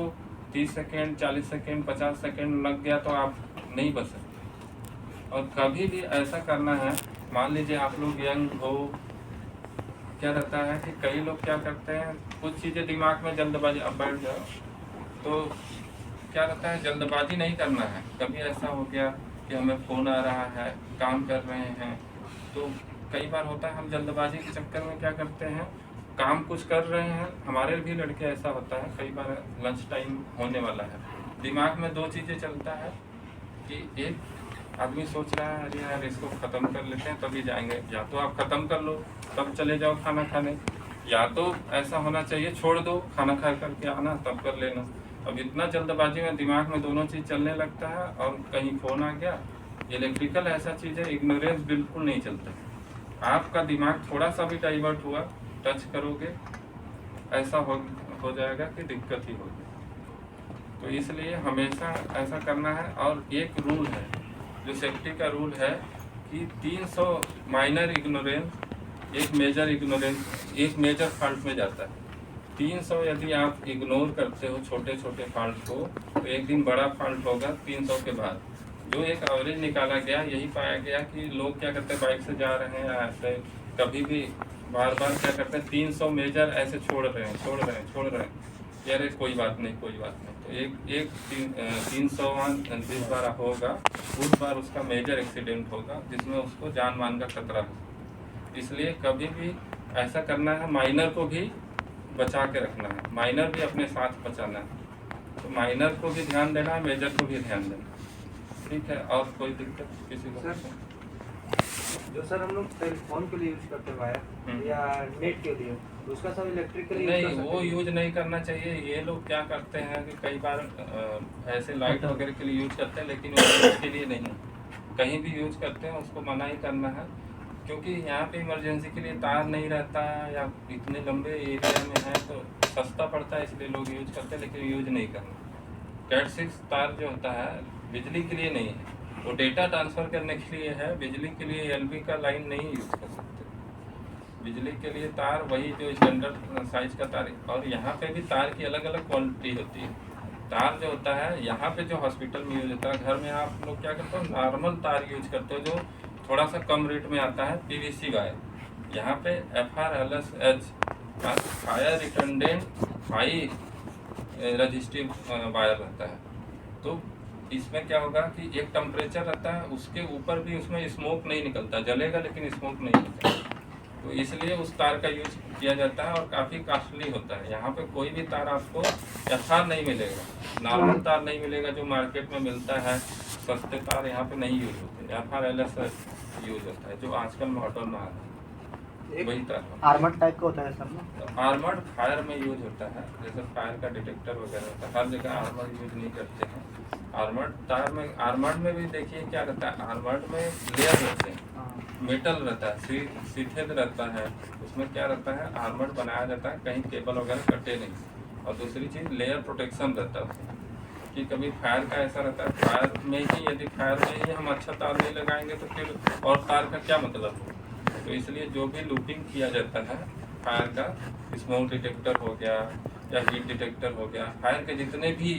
Speaker 1: 30 सेकेंड, 40 सेकेंड, 50 सेकेंड लग गया तो आप नहीं बच सकते। और कभी भी ऐसा करना है, मान लीजिए आप लोग यंग हो, क्या रहता है कि कई लोग क्या करते हैं, कुछ चीज़ें दिमाग में जल्दबाजी, अब बैठ जाओ, तो क्या रहता है जल्दबाजी नहीं करना है। कभी ऐसा हो गया कि हमें फ़ोन आ रहा है, काम कर रहे हैं, तो कई बार होता है हम जल्दबाजी के चक्कर में क्या करते हैं, काम कुछ कर रहे हैं, हमारे भी लड़के ऐसा होता है, कई बार लंच टाइम होने वाला है, दिमाग में दो चीज़ें चलता है कि एक आदमी सोच रहा है अरे यार इसको ख़त्म कर लेते हैं तभी जाएंगे, या तो आप ख़त्म कर लो तब चले जाओ खाना खाने, या तो ऐसा होना चाहिए छोड़ दो खाना खा करके आना तब कर लेना। अब इतना जल्दबाजी में दिमाग में दोनों चीज़ चलने लगता है, और कहीं फ़ोन आ गया। इलेक्ट्रिकल ऐसा चीज़ है, इग्नोरेंस बिल्कुल नहीं चलता। आपका दिमाग थोड़ा सा भी डाइवर्ट हुआ, टच करोगे, ऐसा हो जाएगा कि दिक्कत ही होगी। तो इसलिए हमेशा ऐसा करना है। और एक रूल है जो सेफ्टी का रूल है कि 300 माइनर इग्नोरेंस एक मेजर इग्नोरेंस, एक मेजर फॉल्ट में जाता है। 300 यदि आप इग्नोर करते हो छोटे छोटे फॉल्ट को, तो एक दिन बड़ा फॉल्ट होगा 300 के बाद। जो एक एवरेज निकाला गया, यही पाया गया कि लोग क्या करते हैं, बाइक से जा रहे हैं ऐसे, कभी भी बार बार क्या करते हैं 300 मेजर ऐसे छोड़ रहे हैं, यार कोई बात नहीं। तो एक 300 जिस बार होगा उस बार उसका मेजर एक्सीडेंट होगा, जिसमें उसको जान मान का खतरा हो। इसलिए कभी भी ऐसा करना है, माइनर को भी बचा के रखना है, माइनर भी अपने साथ बचाना है। तो माइनर को भी ध्यान देना है, मेजर को भी ध्यान देना है। ठीक है, और कोई दिक्कत किसी को?
Speaker 4: जो सर हम लोग टेलीफोन के लिए यूज करते हैं वायर या नेट के लिए, उसका सब इलेक्ट्रिकली
Speaker 1: नहीं, वो यूज नहीं करना चाहिए। ये लोग क्या करते हैं कि कई बार ऐसे लाइट वगैरह के लिए यूज करते हैं, लेकिन वो उसके लिए नहीं, कहीं भी यूज करते हैं उसको मना ही करना है, क्योंकि यहाँ पे इमरजेंसी के लिए तार नहीं रहता है, या इतने लंबे एरिया में है तो सस्ता पड़ता है, इसलिए लोग यूज करते हैं, लेकिन यूज नहीं करना। कैट 6 तार जो होता है बिजली के लिए नहीं है, वो डेटा ट्रांसफ़र करने के लिए है, बिजली के लिए एलवी का लाइन नहीं यूज कर सकते। बिजली के लिए तार वही जो स्टैंडर्ड साइज का तार, और यहाँ पे भी तार की अलग अलग क्वालिटी होती है। तार जो होता है यहाँ पे जो हॉस्पिटल में यूज होता है, घर में आप लोग क्या करते हो, नॉर्मल तार यूज करते हो जो थोड़ा सा कम रेट में आता है, पीवीसी वायर। यहाँ पे FRLSH fire retardant high resistive wire रहता है। तो इसमें क्या होगा कि एक टेम्परेचर रहता है, उसके ऊपर भी उसमें स्मोक नहीं निकलता, जलेगा लेकिन स्मोक नहीं निकलता। तो इसलिए उस तार का यूज किया जाता है, और काफ़ी कॉस्टली होता है। यहाँ पे कोई भी तार आपको FR नहीं मिलेगा, नॉर्मल तार नहीं मिलेगा जो मार्केट में मिलता है, सस्ते तार यहाँ पे नहीं यूज होते। FRLSH यूज होता है जो आजकल मॉडर्न में आ रहा है, वही तार।
Speaker 4: आर्मर्ड टाइप का होता है सर ना?
Speaker 1: तो आर्मर्ड फायर में यूज होता है, जैसे फायर का डिटेक्टर वगैरह होता है, हर जगह आर्मर्ड यूज नहीं करते हैं। आर्मर्ड तार में, आर्मर्ड में भी देखिए क्या रहता है, आर्मर्ड में लेयर रहते हैं, मेटल रहता है, सीधे रहता है, उसमें क्या रहता है, आर्मर्ड बनाया जाता है कहीं केबल वगैरह कटे नहीं। और दूसरी चीज़ लेयर प्रोटेक्शन रहता है उसमें, कि कभी फायर का ऐसा रहता है, फायर में ही यदि फायर में ही हम अच्छा तार नहीं लगाएंगे तो फिर और तार का क्या मतलब हो। तो इसलिए जो भी लूपिंग किया जाता है फायर का, स्मोक डिटेक्टर हो गया या हीट डिटेक्टर हो गया, फायर के जितने भी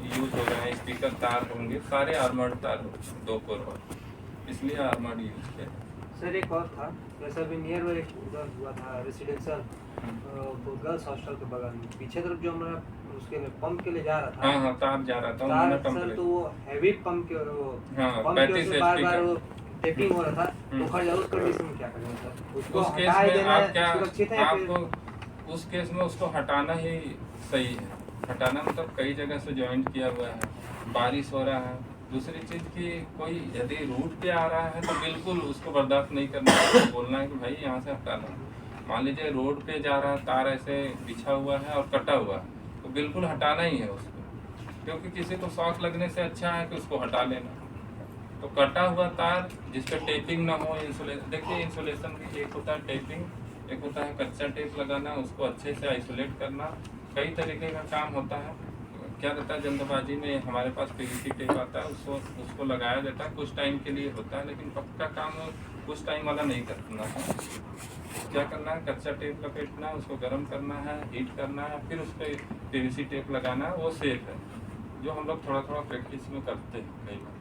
Speaker 1: यूज हो रहे हैं, स्पीकर तार होंगे, सारे आर्मर्ड तार होंगे, 2 कोर वाले, इसलिए आर्मर्ड यूज किया।
Speaker 4: सर एक और था, जैसा अभी नियर में एक उधर हुआ था रेसिडेंशियल गर्ल्स हॉस्टल के बगल में, पीछे तरफ जो हमारा उसके में पंप के लिए जा रहा था।
Speaker 1: हाँ, तार जा रहा था
Speaker 4: तार
Speaker 1: उन्होंने
Speaker 4: सर, तो वो हैवी पंप के वो
Speaker 1: हाँ,
Speaker 4: पंप के
Speaker 1: 35
Speaker 4: उसमें बार
Speaker 1: HP
Speaker 4: बार
Speaker 1: का।
Speaker 4: वो टेपिंग हो रहा था, तो खड़ जाओ, उस कंडीशन में क्या करें सर? उसको
Speaker 1: उस केस
Speaker 4: हटा ही
Speaker 1: में
Speaker 4: देना
Speaker 1: आप क्या,
Speaker 4: सुरक्षित है या फिर?
Speaker 1: आपको उस केस में उसको हटाना ही सही है। हटाना मतलब कई जगह से ज्वाइंट किया हुआ है, बारिश हो रहा है। दूसरी चीज़ कि कोई यदि रूट पे आ रहा है तो बिल्कुल उसको बर्दाश्त नहीं करना है, बोलना है कि भाई यहाँ से हटाना। मान लीजिए रोड पे जा रहा है, तार ऐसे बिछा हुआ है और कटा हुआ है, तो बिल्कुल हटाना ही है उसको, क्योंकि किसी को शॉक लगने से अच्छा है कि उसको हटा लेना। तो कटा हुआ तार जिस पर टेपिंग ना हो, इंसुलेशन, देखिए इंसुलेशन भी एक होता है टेपिंग, एक होता है कच्चा टेप लगाना, उसको अच्छे से आइसोलेट करना, कई तरीके का काम होता है। क्या रहता है, जल्दबाजी में हमारे पास पीवीसी टेप आता है, उसको लगाया जाता है, कुछ टाइम के लिए होता है, लेकिन पक्का काम कुछ टाइम वाला नहीं करना है। क्या करना है, कच्चा टेप लपेटना है, उसको गर्म करना है, हीट करना है, फिर उस पर पीवीसी टेप लगाना है, वो सेफ है, जो हम लोग थोड़ा थोड़ा प्रैक्टिस में करते हैं कई बार।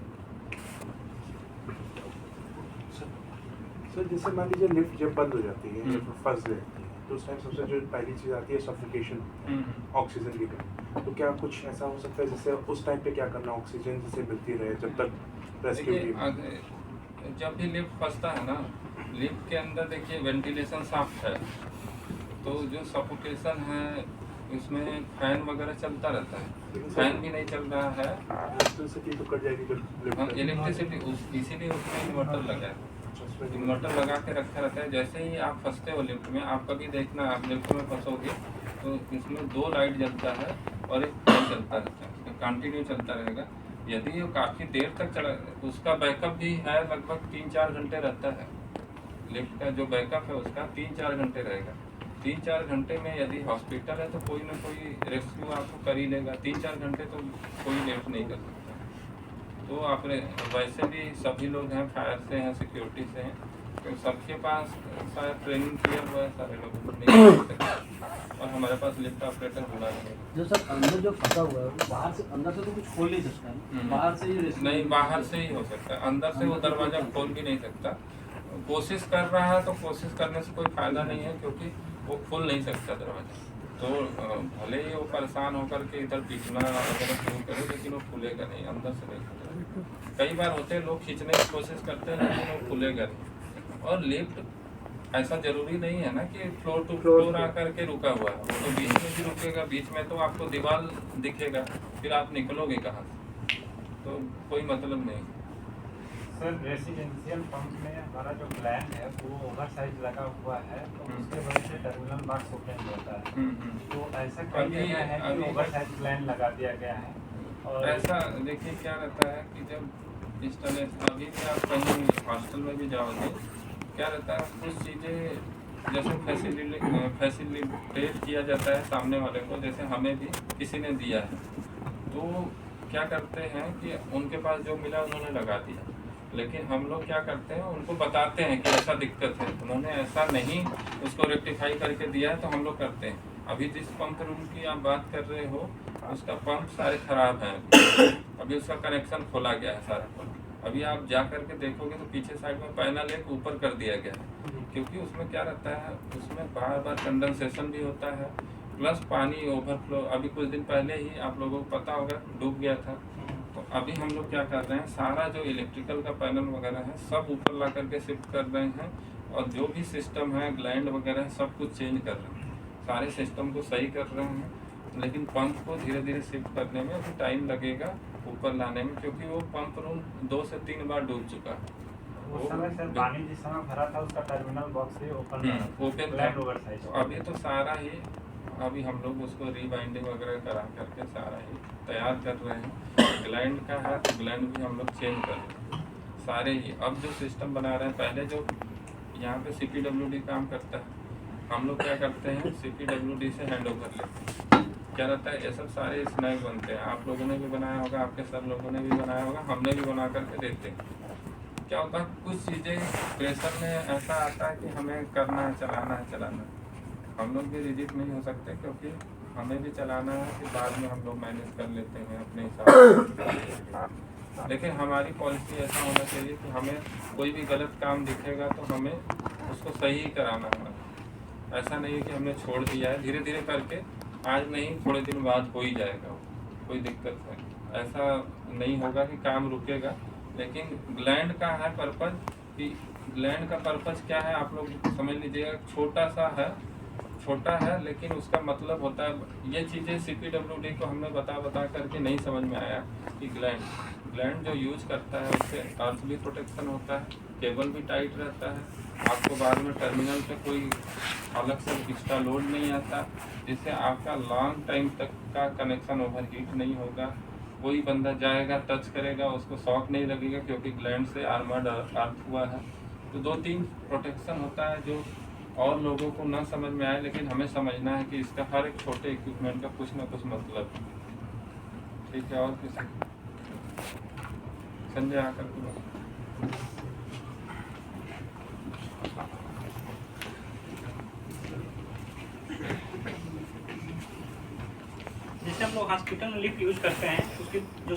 Speaker 7: सर जैसे मान लीजिए लिफ्ट जब बंद हो जाती है या फंस जाती है, तो उस टाइम सबसे जो पहली चीज़ आती है सफोकेशन, ऑक्सीजन की कमी। तो क्या कुछ ऐसा हो सकता है जैसे उस टाइम पे क्या करना, ऑक्सीजन जैसे मिलती रहे जब तक रेस्क्यू टीम?
Speaker 1: जब भी लिफ्ट फंसता है ना, लिफ्ट के अंदर देखिए वेंटिलेशन साफ है, तो जो सफोकेशन है उसमें फैन वगैरह चलता रहता है, फैन भी नहीं चल रहा है,
Speaker 7: इलेक्ट्रिसिटी तो कट जाएगी जब
Speaker 1: इलेक्ट्रिसिटी इसीलिए उसमें इन्वर्टर लगा है, इन्वर्टर लगा के रखा रहता है। जैसे ही आप फंसते हो लिफ्ट में, आप कभी देखना, आप लिफ्ट में फंसोगे तो इसमें 2 लाइट जलता है और एक फैन चलता रहता है, उसका कंटिन्यू चलता रहेगा। यदि वो काफ़ी देर तक चला, उसका बैकअप भी है, लगभग 3-4 घंटे रहता है। लिफ्ट का जो बैकअप है उसका 3-4 घंटे रहेगा। 3-4 घंटे में यदि हॉस्पिटल है तो कोई ना कोई रेस्क्यू आपको कर ही लेगा। 3-4 घंटे तो कोई लेट नहीं कर सकता। तो आप वैसे भी सभी लोग हैं, फायर से हैं, सिक्योरिटी से हैं, तो सबके पास शायद ट्रेनिंग किया हुआ है, सारे लोगों को नहीं कर सकते, और हमारे पास लिफ्ट ऑपरेटर होना है।
Speaker 8: जो सर अंदर जो फंसा हुआ है वो बाहर से, अंदर से तो कुछ खोल नहीं सकता है, बाहर से ही
Speaker 1: नहीं, बाहर से ही हो सकता है, अंदर से वो दरवाज़ा खोल भी नहीं सकता। कोशिश कर रहा है तो कोशिश करने से कोई फ़ायदा नहीं है, क्योंकि वो खोल नहीं सकता दरवाज़ा। तो भले ही वो परेशान होकर के इधर पीटना वगैरह शुरू करे, लेकिन वो खुलेगा नहीं, अंदर से नहीं खुलेगा। कई बार होते हैं लोग खींचने की कोशिश करते हैं, लेकिन वो खुलेगा नहीं। और लिफ्ट ऐसा ज़रूरी नहीं है ना कि फ्लोर टू फ्लोर आकर के रुका हुआ है, वो तो बीच में भी रुकेगा, बीच में तो आपको दीवार दिखेगा, फिर आप निकलोगे कहाँ से, तो कोई मतलब नहीं।
Speaker 3: सर रेसिडेंशियल पंप में हमारा जो ग्लैंड है वो ओवर साइज लगा हुआ है, तो उसके वजह से टर्मिनल बॉक्स ओपन होता है। तो ऐसा कई जगह है कि ओवर साइज ग्लैंड लगा दिया गया है। और
Speaker 1: ऐसा देखिए क्या रहता है कि जब इंस्टॉलेशन, अभी भी आप कहीं हॉस्टल में भी जाओगे, क्या रहता है, कुछ चीज़ें जैसे फैसिलिटेट किया जाता है सामने वाले को, जैसे हमें भी किसी ने दिया है, तो क्या करते हैं कि उनके पास जो मिला उन्होंने लगा दिया, लेकिन हम लोग क्या करते हैं, उनको बताते हैं कि ऐसा दिक्कत है, उन्होंने ऐसा नहीं उसको रेक्टिफाई करके दिया है, तो हम लोग करते हैं। अभी जिस पंप रूम की आप बात कर रहे हो, उसका पंप सारे खराब हैं, अभी उसका कनेक्शन खोला गया है सारा। अभी आप जा करके देखोगे तो पीछे साइड में पैनल एक ऊपर कर दिया गया है, क्योंकि उसमें क्या रहता है, उसमें बार बार कंडेंसेशन भी होता है, प्लस पानी ओवरफ्लो। अभी कुछ दिन पहले ही आप लोगों को पता होगा डूब गया था, तो अभी हम लोग क्या कर रहे हैं, सारा जो इलेक्ट्रिकल का पैनल वगैरह है सब ऊपर ला करके शिफ्ट कर रहे हैं, और जो भी सिस्टम है, ग्लैंड वगैरह है, सब कुछ चेंज कर रहे हैं, सारे सिस्टम को सही कर रहे हैं। लेकिन पंप को धीरे धीरे शिफ्ट करने में अभी टाइम लगेगा, ऊपर लाने में, क्योंकि वो पंप रूम 2 से 3 बार डूब चुका है।
Speaker 3: उस समय सर पानी जिस समय भरा था उसका टर्मिनल बॉक्स भी ओपन
Speaker 1: ओपन
Speaker 3: ओवर साइज।
Speaker 1: तो अभी तो सारा ही, अभी हम लोग उसको रीबाइंडिंग वगैरह करा करके सारा ही तैयार कर रहे हैं। ग्लैंड का है तो ग्लैंड भी हम लोग चेंज कर रहे हैं सारे ही। अब जो सिस्टम बना रहे हैं, पहले जो यहाँ पे CPWD काम करता है, हम लोग क्या करते हैं, CPWD से हैंड ओवर लेते हैं। क्या रहता है, ये सब सारे स्नैक बनते हैं, आप लोगों ने भी बनाया होगा, आपके सर लोगों ने भी बनाया होगा, हमने भी बना करके देते हैं। क्या होता है, कुछ चीज़ें प्रेशर में ऐसा आता है कि हमें करना है, चलाना है, हम लोग भी रिजिड नहीं हो सकते, क्योंकि हमें भी चलाना है, कि बाद में हम लोग मैनेज कर लेते हैं अपने हिसाब से। लेकिन हमारी पॉलिसी ऐसा होना चाहिए कि हमें कोई भी गलत काम दिखेगा तो हमें उसको सही ही कराना है। ऐसा नहीं है कि हमने छोड़ दिया है, धीरे धीरे करके आज नहीं थोड़े दिन बाद हो ही जाएगा, कोई दिक्कत है, ऐसा नहीं होगा कि काम रुकेगा। लेकिन ग्लैंड का है पर्पज़, कि ग्लैंड का पर्पज़ क्या है, आप लोग समझ लीजिएगा, छोटा सा है, छोटा है, लेकिन उसका मतलब होता है ये चीज़ें CPWD को हमने बता करके नहीं समझ में आया कि ग्लैंड जो यूज करता है उससे अर्थ भी प्रोटेक्शन होता है, केबल भी टाइट रहता है, आपको बाद में टर्मिनल पे कोई अलग से एक्स्ट्रा लोड नहीं आता, जिससे आपका लॉन्ग टाइम तक का कनेक्शन ओवरहीट नहीं होगा। कोई बंदा जाएगा टच करेगा उसको शॉक नहीं लगेगा क्योंकि ग्लैंड से आर्मर्ड अर्थ हुआ है। तो 2-3 प्रोटेक्शन होता है जो और लोगों को ना समझ में आए, लेकिन हमें समझना है कि इसका हर एक छोटे इक्विपमेंट का कुछ ना कुछ मतलब है। ठीक है, और किसी संजय आकर के
Speaker 9: जैसे हम लोग हॉस्पिटल में लिफ्ट यूज करते हैं, उसकी जो